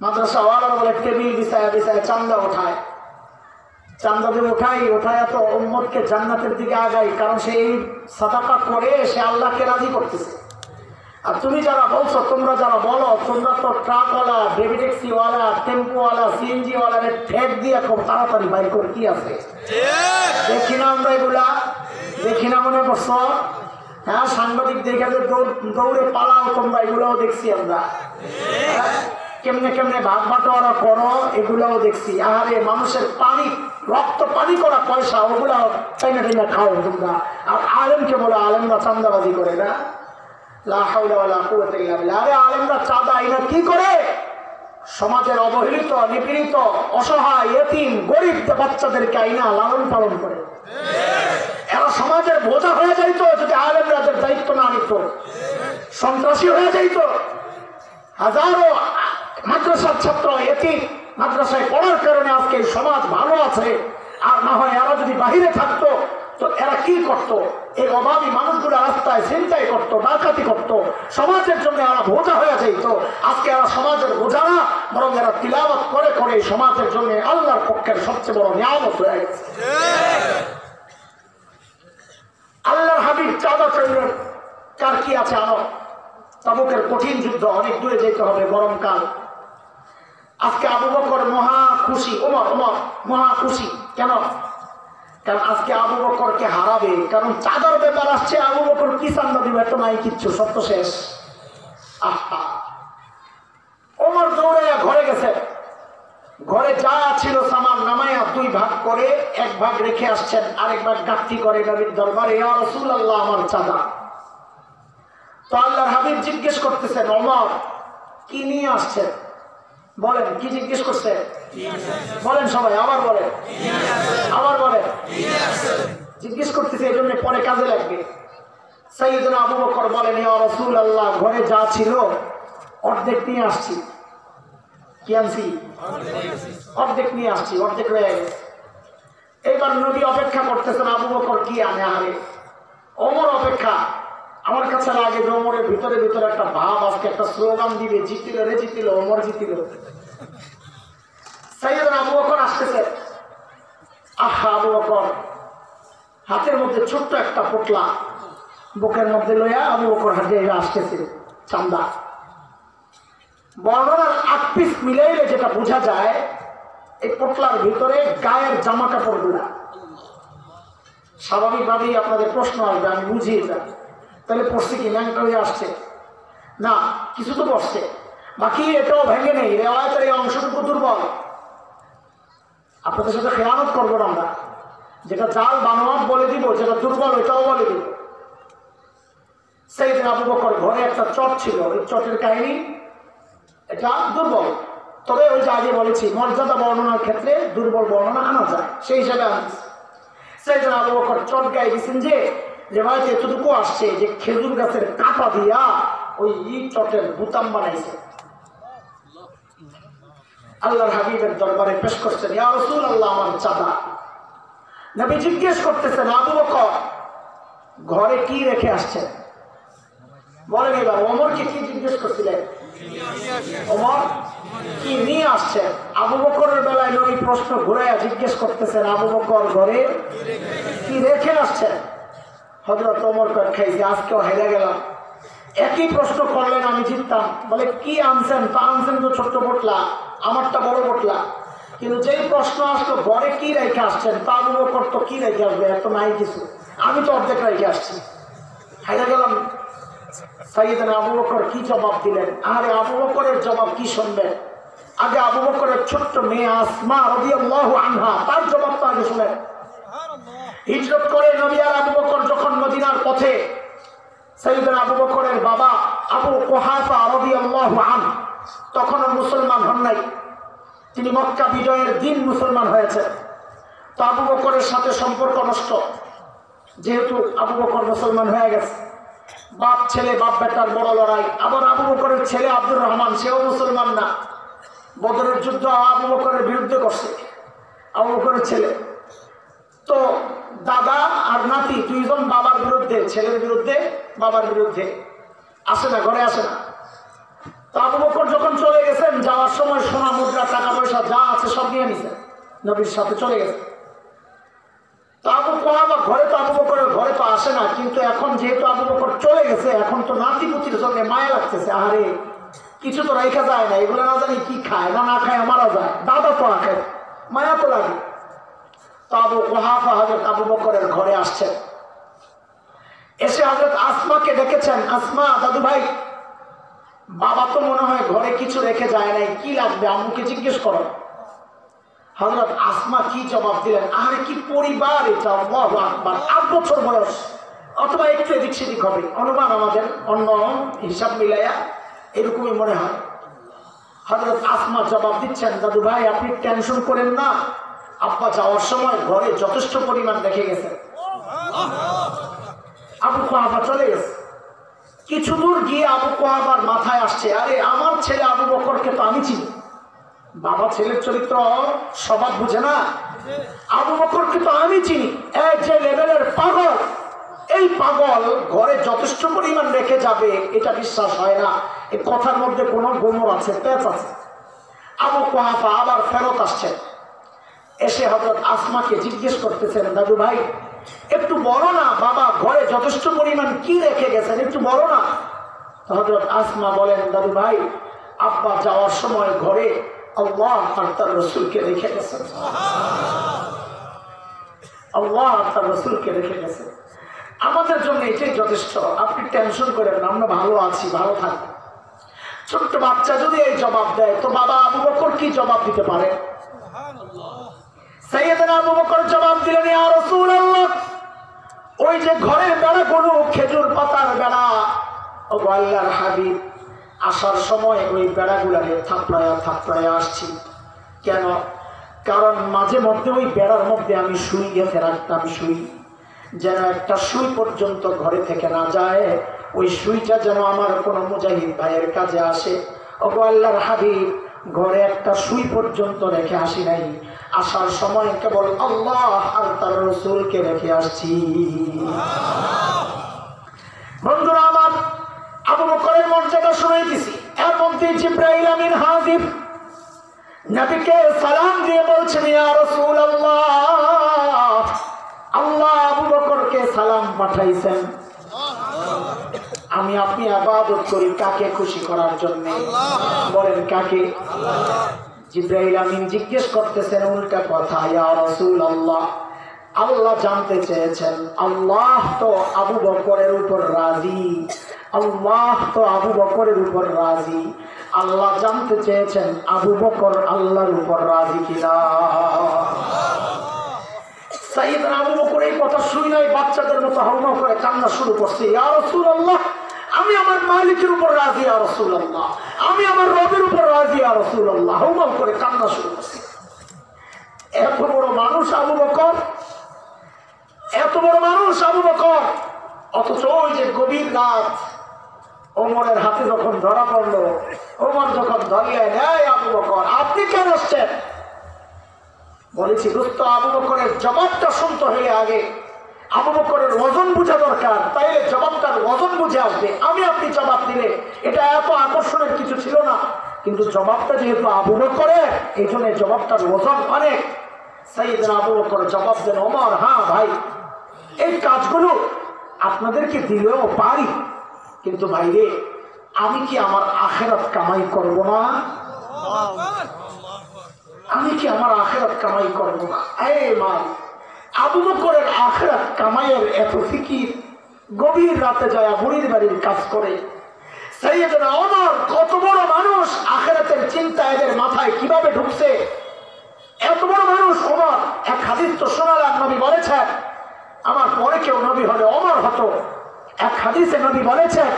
মাদ্রাসাওয়ালারা বলে টেবিল বিছায়া বিছায়া চান্দা ওঠায়, চান্দা দিয়ে ওঠায় তো উম্মতকে জান্নাতের দিকে আগাই, কারণ সে এই সাদাকা করে সে আল্লাহকে রাজি করতেছে। আর তুমি যারা বলছো, তোমরা যারা বলো, তোমরা তো ট্রাকওয়ালা, বেবি ট্যাক্সিওয়ালা, টেম্পোওয়ালা, সিএনজিওয়ালার ঠেক দিয়ে খুব তাড়াতাড়ি বাইর করে কি আছে দেখি না আমরা, এগুলা দেখি না মনে করছো? হ্যাঁ, সাংবাদিক দেখে দৌড়ে পালাও তোমরা, এগুলাও দেখছি আমরা। কেমনে কেমনে ভাগ বাটোয়ারা করো এগুলাও দেখছি। আরে মানুষের পানি, রক্ত পানি করা পয়সা, ওগুলাও টাইনা টাইনা খাও তোমরা। আর আলেমকে বলো আলেমরা চান্দাবাজি করে না, লা হাওলা ওয়ালা কুওয়াতা ইল্লা বিল্লাহ। আরে আলেমরা চাঁদা এরা কি করে? সমাজের অবহেলিত, নিপীড়িত, অসহায়, ইয়েতিম, গরিব বাচ্চাদেরকে আইনা লালন পালন করে। এরা সমাজের বোঝা হয়ে যাইতো যদি আলেমরা দায়িত্ব না নিত, সন্ত্রাসী হয়ে যাইতো। হাজারো মাদ্রাসার ছাত্র এতিম মাদ্রাসায় পড়ার কারণে আজকে সমাজ ভালো আছে। আর না হয় এরা যদি বাহিরে থাকতো তো এরা কি করতো? এই অভাবী মানুষগুলো রাস্তায় ছিনতাই করতো, ডাকাতি করতো, সমাজের জন্য এরা বোঝা হয়ে যাইতো। আজকে এরা সমাজের বোঝা না, বরং এরা তিলাওয়াত করে করে সমাজের জন্য আল্লাহর পক্ষের সবচেয়ে বড় নিয়ামত হয়ে গেছে। আল্লাহর হাবিব চাঁদা চাইলেন, কার কি আছে আনো। তাবুকের কঠিন যুদ্ধ, অনেক দূরে যেতে হবে, গরমকাল। আজকে আবু বকর মহা খুশি, ওমর মহা খুশি। কেন? কারণ আজকে আবু বকরকে হারাবে, কারণ চাঁদার ব্যাপার আসছে। আবু বকর কি চান্দা দিবে? এত নাই কিচ্ছু, সত্য শেষ। আহা, ওমর দৌড়াইয়া ঘরে গেছে। ঘরে যা ছিল সামান নামাইয়া 2 ভাগ করে 1 ভাগ রেখে আসছেন, আরেক ভাগ গাঁথি করে নবীর দরবারে, ইয়া রাসূলুল্লাহ আমার চাঁদা। তো আল্লাহর হাবিব জিজ্ঞেস করতেছেন, ওমর কি নিয়ে আসছেন? বলেন, কি জিজ্ঞেস করছেন? বলেন সবাই, আবার বলেন, আবার বলেন। জিজ্ঞেস করতেছে, এই জন্য পরে কাজে লাগবে। সাইয়েদনা আবু বকর বলেন, ইয়া রাসূলুল্লাহ ঘরে যা ছিল অর্ধেক নিয়ে আসছি। কি আনছি? অর্ধেক নিয়ে আসছি, অর্ধেক রয়ে গেছে। এইবার নবী অপেক্ষা করতেছেন আবু বকর কি আনে। আরে ওমর অপেক্ষা। আমার কাছে লাগে যে ওমরের ভিতরে ভিতরে একটা ভাব, আজকে একটা স্লোগান দিবে, জিতিল রে জিতিল, ওমর জিতিল। সাইয়েদনা আবু বকর আসতেছে। আহা, আবু বকর হাতের মধ্যে ছোট্ট একটা পোটলা বুকের মধ্যে লইয়া আবু বকর হাতে আসতেছে চান্দা। বর্ণনার 8 পিস মিলাইলে যেটা বোঝা যায়, এই পোটলার ভিতরে গায়ের জামা কাপড় গুলা। স্বাভাবিকভাবেই আপনাদের প্রশ্ন আসবে, আমি বুঝিয়ে যাই, তাহলে পড়ছে কি ন্যাংটা হয়ে আসছে? না, কিছু তো পড়ছে, বাকি এটাও ভেঙে নেই। রেওয়ায়তের এই অংশটুকু দুর্বল। আপনাদের সাথে খেয়ানত করবো না আমরা, যেটা জাল বানোয়াট বলে দিব, যেটা দুর্বল এটাও বলে দিব। সাইয়েদনা আবু বকর ঘরে একটা চট ছিল, ওই চটের কাহিনী এটা দুর্বল। তবে ওই যে আগে বলেছি, মর্যাদা বর্ণনার ক্ষেত্রে দুর্বল বর্ণনা আনা যায়, সেই হিসাবে আনছি। সাইয়েদনা আবু বকর চট গায়ে দিচ্ছেন যে ভাইতে এতটুকু আসছে যে খেজুর গাছের কাঁটা দিয়া ওই চটের বুতাম বানাইছে। আল্লাহর হাবিবের দরবারে পেশ করছেন, ইয়া রাসূলুল্লাহ আমার চাঁদা। নবী জিজ্ঞেস করতেছেন, আবু বকর ঘরে কি রেখে আসছেন? বলেন এবার, ওমরকে কি জিজ্ঞেস করছিলেন? ওমর কি নিয়ে আসছেন? আবু বকরের বেলায় নবী প্রশ্ন ঘুরাইয়া জিজ্ঞেস করতেছেন, আবু বকর ঘরে কি রেখে আসছেন? হযরত ওমর কয়, খাইছি, আজকেও হেরে গেলাম। একই প্রশ্ন করলেন, আমি জিততাম। বলে কি আনছেন? তা আনছেন তো ছোট্ট পোটলা, আমারটা বড় পোটলা। কিন্তু যেই প্রশ্ন আসলো ঘরে কি রেখে আসছেন, তা আবু বকর তো কি রেখে আসবে, এত নাই কিছু, আমি তো অর্ধেক রেখে আসছি। হাইরা গেলাম, সাইয়েদনা আবু বকর কি জবাব দিলেন? আরে আবু বকরের জবাব কি শুনবেন? আগে আবু বকরের ছোট্ট মেয়ে আসমা রাদিয়াল্লাহু আনহা, তার জবাবটা আগে শুনেন। হিজরত করে নবী আর আবু বকর যখন মদিনার পথে, সাইয়েদনা আবু বকরের বাবা আবু কুহাফা রাদিয়াল্লাহু আনহু তখনও মুসলমান হন নাই, তিনি মক্কা বিজয়ের দিন মুসলমান হয়েছে। তো আবু বকরের সাথে সম্পর্ক নষ্ট, যেহেতু আবু বকর মুসলমান হয়ে গেছে। বাপ ছেলে, বাপ বেটার বড় লড়াই। আবার আবু বকরের ছেলে আব্দুর রহমান, সেও মুসলমান না, বদরের যুদ্ধ আবু বকরের বিরুদ্ধে করছে আবু বকরের ছেলে। তো দাদা আর নাতি দুইজন বাবার বিরুদ্ধে, ছেলের বিরুদ্ধে, বাবার বিরুদ্ধে, আসে না, ঘরে আসে না। তো আবু বকর যখন চলে গেছেন, যাওয়ার সময় সোনা মুদ্রা টাকা পয়সা যা আছে সব নিয়ে নিছেন, নবীর সাথে চলে গেছে। তো আবু কুহাফা ঘরে, তো আবু বকরের ঘরে তো আসে না, কিন্তু এখন যেহেতু আবু বকর চলে গেছে, এখন তো নাতি পুতির সঙ্গে মায়া লাগতেছে। আরে কিছু তো রেখা যায় না, এগুলো না জানি কি খায় না খায়, মারা যায়, দাদা তো আঁকে, মায়া তো লাগে। তো আবু কুহাফা হযরত আবু বকরের ঘরে আসছেন, এসে হযরত আসমাকে ডেকেছেন, আসমা দাদু ভাই, বাবা তো মনে হয় ঘরে কিছু রেখে যায় নাই, কি লাগবে আম্মুকে জিজ্ঞেস করো। হযরত আসমা কি জবাব দিলেন? আরে কি পরিবার এটা, আল্লাহু আকবার। 8 বছর বয়স, অথবা একটু এদিক সেদিক হবে, অনুমান আমাদের অন্য হিসাব মিলাইয়া এরকমই মনে হয়। হযরত আসমা জবাব দিচ্ছেন, দাদু ভাই আপনি টেনশন করেন না, আব্বা যাওয়ার সময় ঘরে যথেষ্ট পরিমাণ রেখে গেছে। আবু কুহাফা চলে গেছে। কিছু দূর গিয়ে আবু কুহাফার মাথায় আসছে, আরে আমার ছেলে আবু বকরকে তো আমি চিনি, বাবা ছেলের চরিত্র স্বভাব বুঝে না, আবু বকরকে তো আমি চিনি, এক যে লেভেলের পাগল, এই পাগল ঘরে যথেষ্ট পরিমাণ রেখে যাবে এটা বিশ্বাস হয় না, এই কথার মধ্যে কোনো গোমর আছে, পেঁচ আছে। আবু কুহাফা আবার ফেরত আসছেন, এসে হযরত আসমাকে জিজ্ঞেস করতেছেন, দাদু ভাই একটু বড় না, বাবা ঘরে যথেষ্ট পরিমাণ কি রেখে গেছেন, একটু বড় না। হযরত আসমা বলেন, দাদু ভাই আব্বা যাওয়ার সময় ঘরে আল্লাহ আর তার রাসূলকে রেখে গেছেন, আল্লাহ আর তার রাসূলকে রেখে গেছেন, আমাদের জন্য এটাই যথেষ্ট, আপনি টেনশন করেন না, আমরা ভালো আছি, ভালো থাকি। ছোট্ট বাচ্চা যদি এই জবাব দেয়, তো বাবা আবু বকর কি জবাব দিতে পারে? সাইয়েদনা আবু বকর জবাব দিলেন, ইয়া রাসূলুল্লাহ, ওই যে ঘরের বেড়াগুলো খেজুর পাতার বেড়া, ও আল্লাহর হাবিব, আসার সময় ওই বেড়াগুলাকে থাপড়ায়া থাপড়ায়া আসছি। কেন? কারণ মাঝে মধ্যে ওই বেড়ার মধ্যে আমি সুই গেঁথে রাখতাম, সুই যেন একটা সুই পর্যন্ত ঘরে থেকে না যায়, ওই সুইটা যেন আমার কোনো মুজাহিদ ভাইয়ের কাজে আসে। ও আল্লাহর হাবিব, ঘরে একটা সুই পর্যন্ত রেখে আসি নাই, আসার সময় কেবল আল্লাহ আর তার রাসূলকে রেখে আসছি। বন্ধুরা আমার, আবু বকরের মর্যাদা শুনাইতেছি, এর মধ্যে জিবরাইল আমিন হাজির, নবীকে সালাম দিয়ে বলছেন, ইয়া রাসূলুল্লাহ, আল্লাহ আবু বকরকে সালাম পাঠাইছেন, আমি আপনি ইবাদত করি কাকে খুশি করার জন্য, বলেন কাকে? জিবরাইল আমিন জিজ্ঞেস করতেছেন উল্টা কথা, ইয়া রাসূলুল্লাহ, আল্লাহ জানতে চেয়েছেন, আল্লাহ তো আবু বকরের উপর রাজি, আল্লাহ তো আবু বকরের উপর রাজি, আল্লাহ জানতে চেয়েছেন আবু বকর আল্লাহর উপর রাজি কিনা। সাইয়েদনা আবু বকর এই কথা শুনে নাই, বাচ্চাদের মতো হাউমাউ করে কান্না শুরু করছে, ইয়া রাসূলুল্লাহ, আমি আমার মালিকের উপর রাজি ইয়া রাসূলুল্লাহ, আমি আমার রবের উপর রাজি ইয়া রাসূলুল্লাহ, হাউমাউ করে কান্না শুরু করছে। এত বড় মানুষ আবু বকর, এত বড় মানুষ আবু বকর, অথচ ওই যে গভীর রাত ওমরের হাতে যখন ধরা পড়লো, ওমর যখন ধরলেন, এই আবু বকর আপনি কেন আসছেন? বলেছি দোস্ত, আবু বকরের জবাবটা শুনতে হলে আগে আবু বকরের ওজন বোঝা দরকার, তাইলে জবাবটার ওজন বুঝে আসবে। আমি আপনি জবাব দিলে এটা এত আকর্ষণের কিছু ছিল না, কিন্তু জবাবটা যেহেতু আবু বকরের, এই জন্য জবাবটার ওজন অনেক। সাইয়েদনা আবু বকর জবাব দেন, ওমর হ্যাঁ ভাই, এই কাজগুলো আপনাদেরকে দিলেও পারি, কিন্তু ভাইরে আমি কি আমার আখিরাত কামাই করব না? আমি কি আমার আখিরাত কামাই করবো না? মা, আবু বকরের আখিরাত কামাইয়ের এত ফিকির, গভীর রাতে যায় বুড়ির বাড়ির কাজ করে। সাইয়েদনা ওমর, কত বড় মানুষ, আখিরাতের চিন্তা এদের মাথায় কিভাবে ঢুকছে? এত বড় মানুষ ওমর। এক হাদিস তো শোনালাম, নবী বলেছেন আমার পরে কেউ নবী হলে ওমর হতো। এক হাদিসে নবী বলেছেন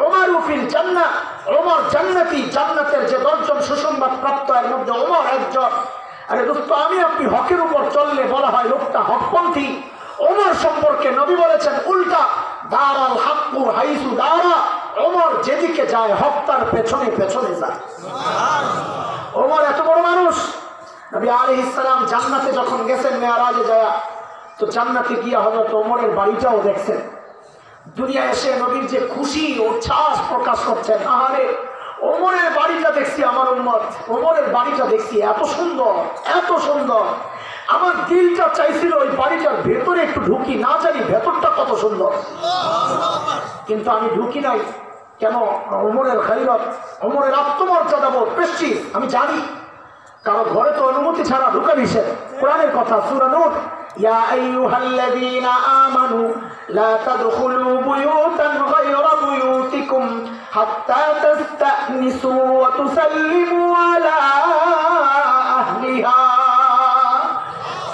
ওমর ফিল জান্নাহ, ওমর জান্নাতি, জান্নাতের যে 10 জন সুসংবাদ প্রাপ্ত এর মধ্যে ওমর একজন। আরে দোস্ত, আমি আপনি হকের উপর চললে বলা হয় লোকটা হকপন্থী। ওমর সম্পর্কে নবী বলেছেন উল্টা, দারাল হাক্কু হাইসু দারা, ওমর যেদিকে যায় হক তার পেছনে পেছনে যায়। ওমর এত বড় মানুষ। নবী আলাইহিস সালাম জান্নাতে যখন গেছেন মেরাজে যায়, তো জান্নাতে গিয়া হযরত ওমরের বাড়িটাও দেখছেন। দুনিয়া এসে নবীর যে খুশি উচ্ছ্বাস প্রকাশ করছেন, আহারে ওমরের বাড়িটা দেখছি, আমার উম্মত ওমরের বাড়িটা দেখছি, এত সুন্দর এত সুন্দর। আমার দিলটা চাইছিল ওই বাড়িটার ভেতরে একটু ঢুকি, না জানি ভেতরটা কত সুন্দর, কিন্তু আমি ঢুকি নাই। কেন? ওমরের খাইরত, ওমরের আত্মমর্যাদা বোধ, প্রেস্টিজ আমি জানি। কারো ঘরে তো অনুমতি ছাড়া ঢুকা নিষেধ। কোরআনের কথা, সূরা নূর, ইয়া আইয়ুহাল্লাযীনা আমানু লা তাদখুলু বুয়ুতান গায়রা বুয়ুতিকুম হাত্তা তাস্তানিসু ওয়া তুসাল্লিমু আলা আহলিহা।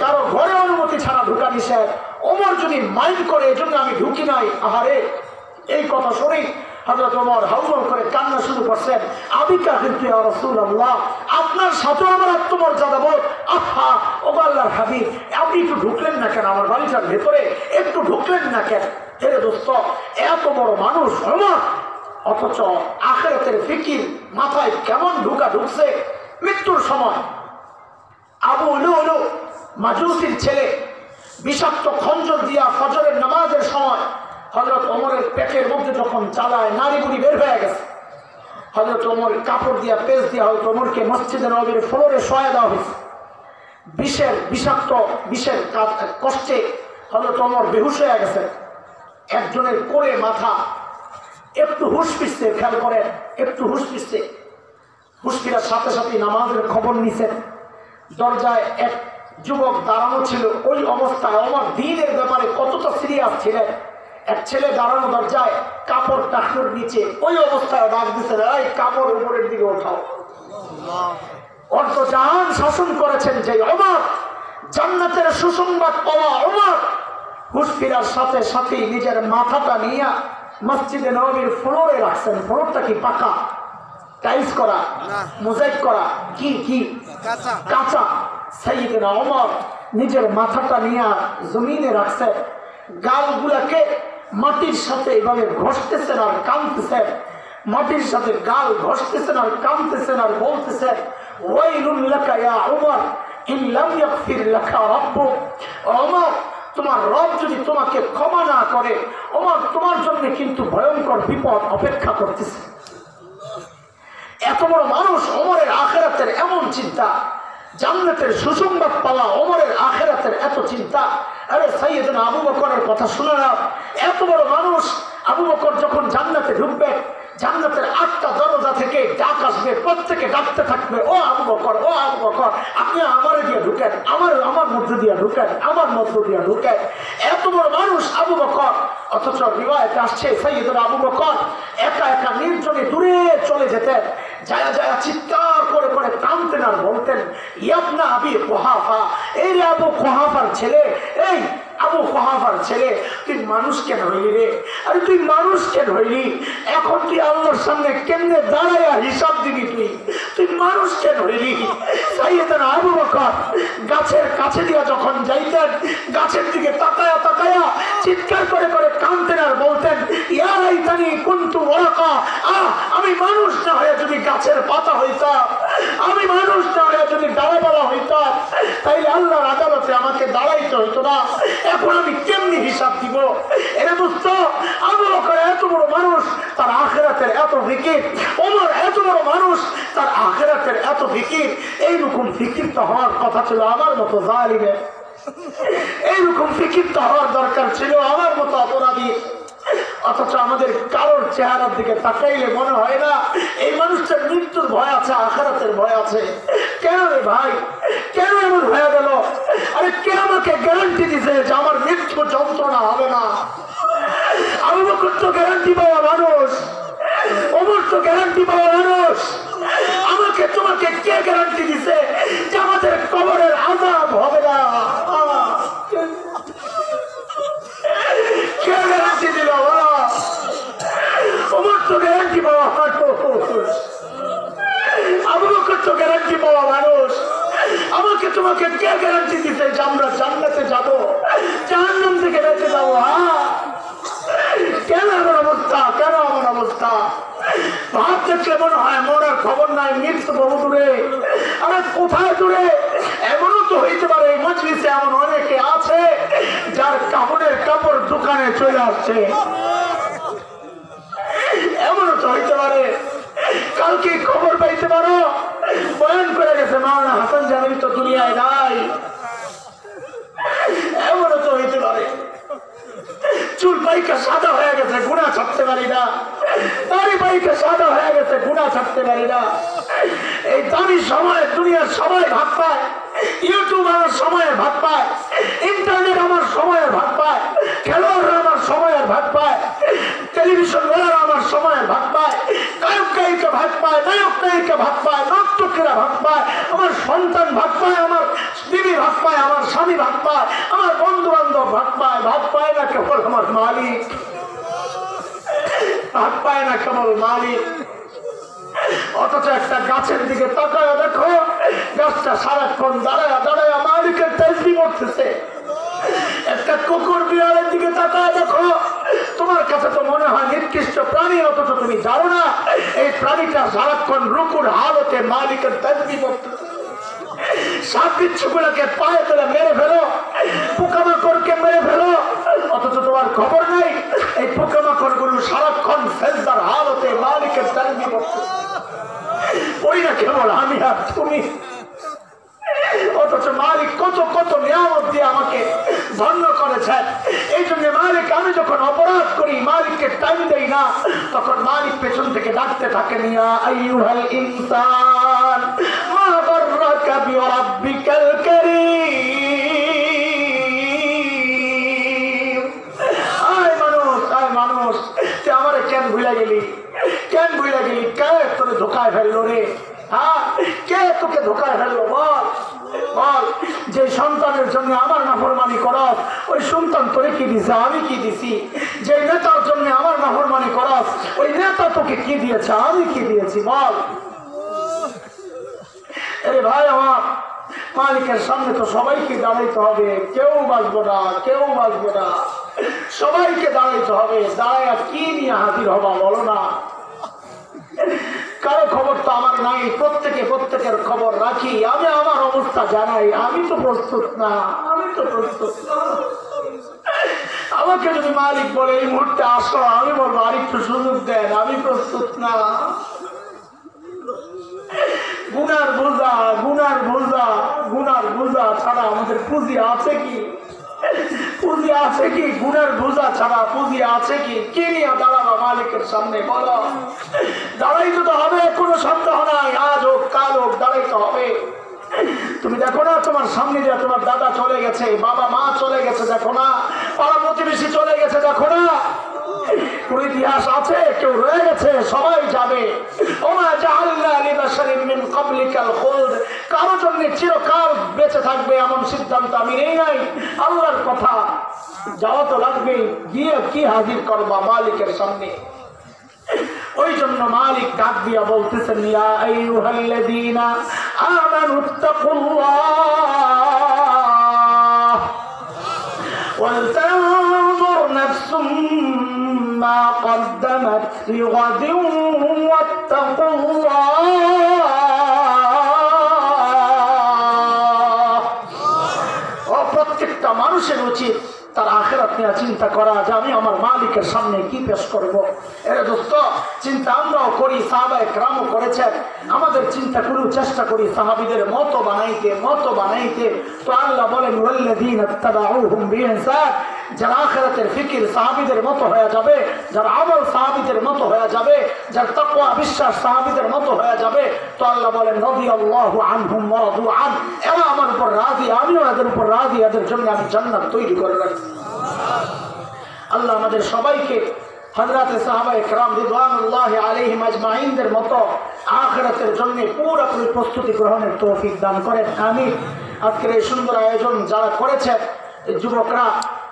কারো ঘরে অনুমতি ছাড়া ঢুকা নিষেধ। ওমর যদি মাইন্ড করে এজন্য আমি ঢুকি নাই, আহারে এই কথা শুনি হযরত ওমর হাউমাউ করে কান্না শুরু করছেন, আমি কিন্তু ইয়া রাসূলুল্লাহ, আপনার সাথে আমার আত্মমর্যাদা বোধ। আহা ও আল্লাহর হাবিব, আপনি একটু ঢুকলেন না কেন আমার বাড়িটার ভেতরে? একটু ঢুকলেন না কেন? এরে দোস্ত, এত বড় মানুষ ওমর, অথচ আখিরাতের ফিকির মাথায় কেমন ঢুকছে। মৃত্যুর সময় আবু লুলু মাজুসির ছেলে বিষাক্ত খঞ্জর দিয়া ফজরের নামাজের সময় হযরত ওমরের পেটের মধ্যে যখন চালায়, নারী বুড়ি বের হয়ে গেছে। হযরত ওমর কাপড় দিয়া পেঁচ দিয়া হয়তো ওমরকে মসজিদে নববীর ফ্লোরে শোয়া দেওয়া হয়েছে। বিষাক্ত বিষের কষ্টে হযরত ওমর বেহুশ হয়ে গেছে। একজনের কোলে মাথা, একটু হুশ ফিরছে, খেয়াল করেন, একটু হুশ ফিরছে। হুশ ফিরার সাথে সাথে নামাজের খবর নিছেন। দরজায় এক যুবক দাঁড়ানো ছিল। ওই অবস্থায় ওমর দ্বীনের ব্যাপারে কতটা সিরিয়াস ছিলেন। এক ছেলে দাঁড়ানো দরজায়, কাপড় টাকনোর নিচে, ওই অবস্থায় ডাক দিচ্ছে, এই কাপড় উপরের দিকে ওঠাও। অর্ধজাহান শাসন করেছেন যে ওমর, জান্নাতের সুসংবাদ পাওয়া ওমর, হুশ ফিরার সাথে সাথেই নিজের মাথাটা নিয়ে মসজিদে নববীর ফ্লোরে রাখছেন। ফ্লোরটা কি পাকা, টাইলস করা, মোজাইক করা, কি কাঁচা। সাইয়েদনা ওমর নিজের মাথাটা নিয়ে জমিনে রাখছেন, গালগুলাকে মাটির সাথে এভাবে ঘষতেছেন আর কাঁদতেছেন, মাটির সাথে গাল ঘষতেছেন আর কাঁদতেছেন আর বলতেছেন, ওয়াইলুল লাকা ইয়া ওমর ইন লাম ইয়াগফির লাকা রাব্বুক। ওমর, তোমার রব যদি তোমাকে ক্ষমা না করে, ওমর তোমার জন্য কিন্তু ভয়ঙ্কর বিপদ অপেক্ষা করতেছে। এত বড় মানুষ, ওমরের আখিরাতের এমন চিন্তা, জান্নাতের সুসংবাদ পাওয়া, ওমরের আখিরাতের এত চিন্তা। আরে সাইয়েদনা আবু বকরের কথা শুনে নাও। এত বড় মানুষ, আবু বকর যখন জান্নাতে ঢুকবে, জান্নাতের 8টা দরজা থেকে ডাক আসবে, প্রত্যেকে ডাকতে থাকবে, ও আবু বকর, ও আবু বকর, আপনি আমারে দিয়ে ঢুকেন, আমার মধ্য দিয়ে ঢুকেন, আমার মধ্য দিয়ে ঢুকেন। এত বড় মানুষ আবু বকর। অথচ রিওয়ায়াতে আসছে সাইয়েদনা আবু বকর একা একা নির্জনে দূরে চলে যেতেন, যায়া যায়া চিৎকার করে করে কাঁদতেন আর বলতেন, ইয়াবনা আবি কুহাফা, এই রে আবু কুহাফার ছেলে, এই আবু কুহাফার ছেলে, তুই মানুষ কেন হইলি রে? আরে তুই মানুষ কেন হইলি? এখন তুই আল্লাহর সামনে কেমনে দাঁড়াইয়া হিসাব দিবি? তুই মানুষ কেন হইলি? সাইয়েদনা আবু বকর গাছের কাছে দিয়া যখন যাইতেন, গাছের দিকে তাকায়া তাকায়া চিৎকার করে করে কাঁদতেন আর বলতেন, ইয়া লাইতানি কুনতু ওয়ারাকা, আমি মানুষ না হয়ে যদি গাছের পাতা হইতাম, আমি মানুষ না হয়ে যদি ডালপালা হইতাম, তাইলে আল্লাহর আদালতে আমাকে দাঁড়াইতে হইতো না। এখন আমি কেমনি হিসাব দিব? এরা দোস্ত, আবু বকর এত বড় মানুষ, তার আখিরাতের এত ফিকির। ওমর এত বড় মানুষ, তার আখিরাতের এত ফিকির। এইরকম ফিকির তো হওয়ার কথা ছিল আমার মতো জালিমের, এইরকম ফিকির তো হওয়ার দরকার ছিল আমার মতো অপরাধী। অথচ আমাদের কারোর চেহারার দিকে তাকাইলে মনে হয় না এই মানুষটার মৃত্যুর ভয় আছে, আখিরাতের ভয় আছে। কেন রে ভাই, কেন এমন হয়ে গেল? আরে কে আমাকে গ্যারান্টি দিছে যে আমার মৃত্যু যন্ত্রণা হবে না? আবু বকর তো গ্যারান্টি পাওয়া মানুষ, ওমর তো গ্যারান্টি পাওয়া মানুষ। আমাকে তোমাকে কে গ্যারান্টি দিছে যে আমাদের কবরের আযাব হবে না? কে গ্যারান্টি দিল? ওমর তো গ্যারান্টি পাওয়া মানুষ, আবু বকর তো গ্যারান্টি পাওয়া মানুষ। আমাকে তোমাকে কে গ্যারান্টি দিতে যে আমরা জান্নাতে যাবো, জাহান্নাম থেকে বেঁচে যাবো? কেন এমন অবস্থা? কেন এমন অবস্থা? ভাব দেখলে মনে হয় মরার খবর নাই, মৃত্যু বহু দূরে। আরে কোথায় দূরে? এমনও তো হইতে পারে এই মজলিসে এমন অনেকে আছে যার কাপড়ের কাপড় দোকানে চলে আসছে। এমনও তো হইতে পারে কালকে খবর পাইতে পারো বয়ান করে গেছে মাওলানা হাসান জামিল তো দুনিয়ায় নাই। এমনও তো হইতে পারে চুল পাইকা সাদা হয়ে গেছে, গুণা ছাড়তে পারি না। দাড়ি পাইকা সাদা হয়ে গেছে, গুণা ছাড়তে পারি না। এই দামি সময় দুনিয়ার সবাই ভাগ পায়, ইউটিউব আমার সময়ের ভাগ পায়, ইন্টারনেট আমার সময়ের ভাগ পায়, খেলোয়াড়রা আমার সময়ের ভাগ পায়, টেলিভিশন ওয়ালারা আমার সময়ের ভাগ পায়, গায়ক গায়িকা ভাগ পায়, নায়ক নায়িকা ভাগ পায়, নর্তকীরা ভাগ পায়, আমার সন্তান ভাগ পায়, আমার বিবি ভাগ পায়, আমার স্বামী ভাগ পায়, আমার বন্ধু বান্ধব ভাগ পায়। ভাগ পায় না কেবল আমার মালিক, ভাগ পায় না কেবল মালিক। অথচ একটা গাছের দিকে তাকায় দেখো, গাছটা সারাক্ষণ দাঁড়ায় দাঁড়ায় মালিকের তাসবিহ করতেছে। একটা কুকুর বিড়ালের দিকে তাকায় দেখো, তোমার কাছে তো মনে হয় নিকৃষ্ট প্রাণী, অথচ তুমি জানো না এই প্রাণীটা সারাক্ষণ রুকুর হালতে মালিকের তাসবিহ করতেছে। সাপ বিচ্ছুগুলোকে পায়ে তুলে মেরে ফেলো, পোকামাকড়কে মেরে ফেলো, অথচ তোমার খবর নাই এই পোকামাকড় গুলো সারাক্ষণ সেজদার হালতে মালিকের তাসবিহ করতেছে। ওই না কেবল আমি আর তুমি, অথচ মালিক কত কত নিয়ামত দিয়ে আমাকে ধন্য করেছেন। এই জন্য মালিক, আমি যখন অপরাধ করি মালিককে টাইম দেই না, তখন মালিক পেছন থেকে ডাকতে থাকেন, ইয়া আইয়ুহাল ইনসান মা গাররাকা বিরাব্বিকাল কারীম। আয় মানুষ, আয় মানুষ, তুই আমারে কেন ভুলে গেলি? কেন ভুলে গেলি? কে তোরে ধোকায় ফেললো রে? হ্যাঁ, কে তোকে ধোকায় ফেললো? বল বল। যে সন্তানের জন্য আমার নাফরমানি করস, ওই সন্তান তোরে কি দিছে? আমি কি দিছি? যে নেতার জন্য আমার নাফরমানি করস, ওই নেতা তোকে কি দিয়েছে? আমি কি দিয়েছি? বল। আরে ভাই আমার, মালিকের সামনে তো সবাইকে দাঁড়াইতে হবে, কেউ বাঁচবো না, কেউ বাঁচবো না, সবাইকে দাঁড়াইতে হবে। দাঁড়ায় কি নিয়ে হাজির হবা বলো না? কারো খবর তো আমার নাই, প্রত্যেকে প্রত্যেকের খবর রাখি। আমি আমার অবস্থা জানাই, আমি তো প্রস্তুত না, আমি তো প্রস্তুত না। আমাকে যদি মালিক বলে এই মুহূর্তে আসো, আমি বলবো আরেকটু সুযোগ দেন, আমি প্রস্তুত না। গুনার বোঝা, গুনার বোঝা, গুনার বোঝা ছাড়া আমাদের পুঁজি আছে কি? পুঁজি আছে কি? গুনার বোঝা ছাড়া পুঁজি আছে কি? কে নিয়ে দাঁড়াবা মালিকের সামনে? বলো। দাঁড়াইতে তো হবে, কোনো সন্দেহ নাই। আজ হোক কাল হোক দাঁড়াইতে হবে। তুমি দেখো না তোমার সামনে দিয়ে তোমার দাদা চলে গেছে, বাবা মা চলে গেছে, দেখো না পাড়া প্রতিবেশী চলে গেছে, দেখো না কোন ইতিহাস আছে? কেউ রয়ে গেছে? সবাই যাবে। ওমা জাআলনা লিবাশারিন মিন ক্বাবলিকাল খুলদ, কারো জন্য চিরকাল বেঁচে থাকবে এমন সিদ্ধান্ত আমি নেই নাই। আল্লাহর কথা, যাওয়া তো লাগবে। গিয়ে কি হাজির করবা মালিকের সামনে? ওই জন্য মালিক ডাক দিয়া বলতেছেন, ইয়া আইয়ুহাল্লাযীনা আমানুত্তাকুল্লাহ ওয়াল তানজুর নাফসুম মা কদ্দামাত লিগাদিন ওয়াত্তাকুল্লাহ। প্রত্যেকটা মানুষের উচিত তার আখিরাত নিয়ে চিন্তা করা, যে আমি আমার মালিকের সামনে কি পেশ করব। এর দোস্ত, চিন্তা আমরাও করি, সাহাবায়ে কেরামও করেছেন। আমাদের চিন্তা করেও চেষ্টা করি সাহাবীদের মতো বানাইতে, মতো বানাইতে। তো আল্লাহ বলেন, ওয়াল্লাযীনা ইত্তাবাউহুম বিইহসান, যার আখিরাতের ফিকির সাহাবীদের মতো হয়ে যাবে, যার আমল সাহাবীদের মতো হয়ে যাবে, যার তাকওয়া বিশ্বাস সাহাবীদের মতো হয়ে যাবে, তো আল্লাহ বলেন রাদিয়াল্লাহু আনহুম ওয়া রাদু আন, এরা আমার উপর রাজি, আমিও এদের উপর রাজি, এদের জন্য আমি জান্নাত তৈরি করে রাখছি। আল্লাহ আমাদের সবাইকে হযরত সাহাবায়ে কেরাম রিদওয়ানুল্লাহি আলাইহিম আজমাইনদের মতো আখিরাতের জন্য পুরোপুরি প্রস্তুতি গ্রহণের তৌফিক দান করেন, আমিন। আজকের এই সুন্দর আয়োজন যারা করেছেন, এই যুবকরা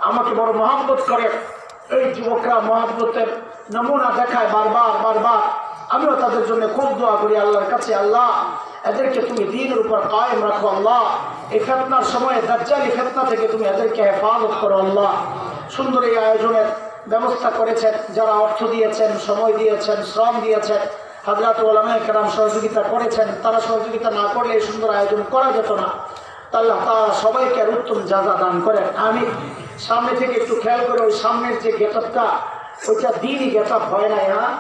আমাকে বড় মহব্বত করে, এই যুবকরা মহব্বতের নমুনা দেখায় বারবার বারবার। আমিও তাদের জন্য খুব দোয়া করি আল্লাহর কাছে, আল্লাহ এদেরকে তুমি দ্বীনের উপর কায়েম রাখো, আল্লাহ এই ফিতনার সময়ে দাজ্জালি ফিতনা থেকে তুমি এদেরকে হেফাজত করো, আল্লাহ। সুন্দর এই আয়োজনের ব্যবস্থা করেছেন, যারা অর্থ দিয়েছেন, সময় দিয়েছেন, শ্রম দিয়েছেন, হযরত উলামায়ে কেরাম সহযোগিতা করেছেন, তারা সহযোগিতা না করলে এই সুন্দর আয়োজন করা যেত না। আল্লাহ তাআলা সবাইকে আর উত্তম জাযা দান করেন, আমিন। সামনে থেকে একটু খেয়াল করে, ওই সামনের যে গেটআপটা, ওইটা দ্বীনি গেটআপ হয় না, হ্যাঁ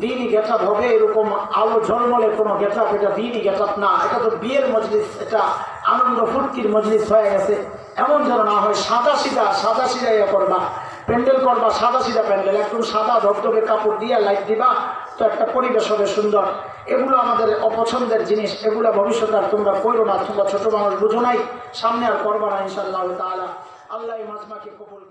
দ্বীনি গেটআপ হবে এরকম আলো ঝলমলে কোনো গেটআপ, এটা দ্বীনি গেটআপ না, এটা তো বিয়ের মজলিস, এটা আনন্দ ফুর্তির মজলিস হয়ে গেছে। এমন যেন না হয় সাদা সিধা ইয়ে করবা, প্যান্ডেল করবা সাদা সিধা প্যান্ডেল, একদম সাদা ধবধবে কাপড় দিয়ে লাইট দিবা, তো একটা পরিবেশ হবে সুন্দর। এগুলো আমাদের অপছন্দের জিনিস, এগুলো ভবিষ্যতে আর তোমরা করো না, তোমরা ছোট মানুষ বুঝো নাই, সামনে আর করবা না ইনশাআল্লাহ তাআলা। আল্লাহ এই মাজমাকে কবুল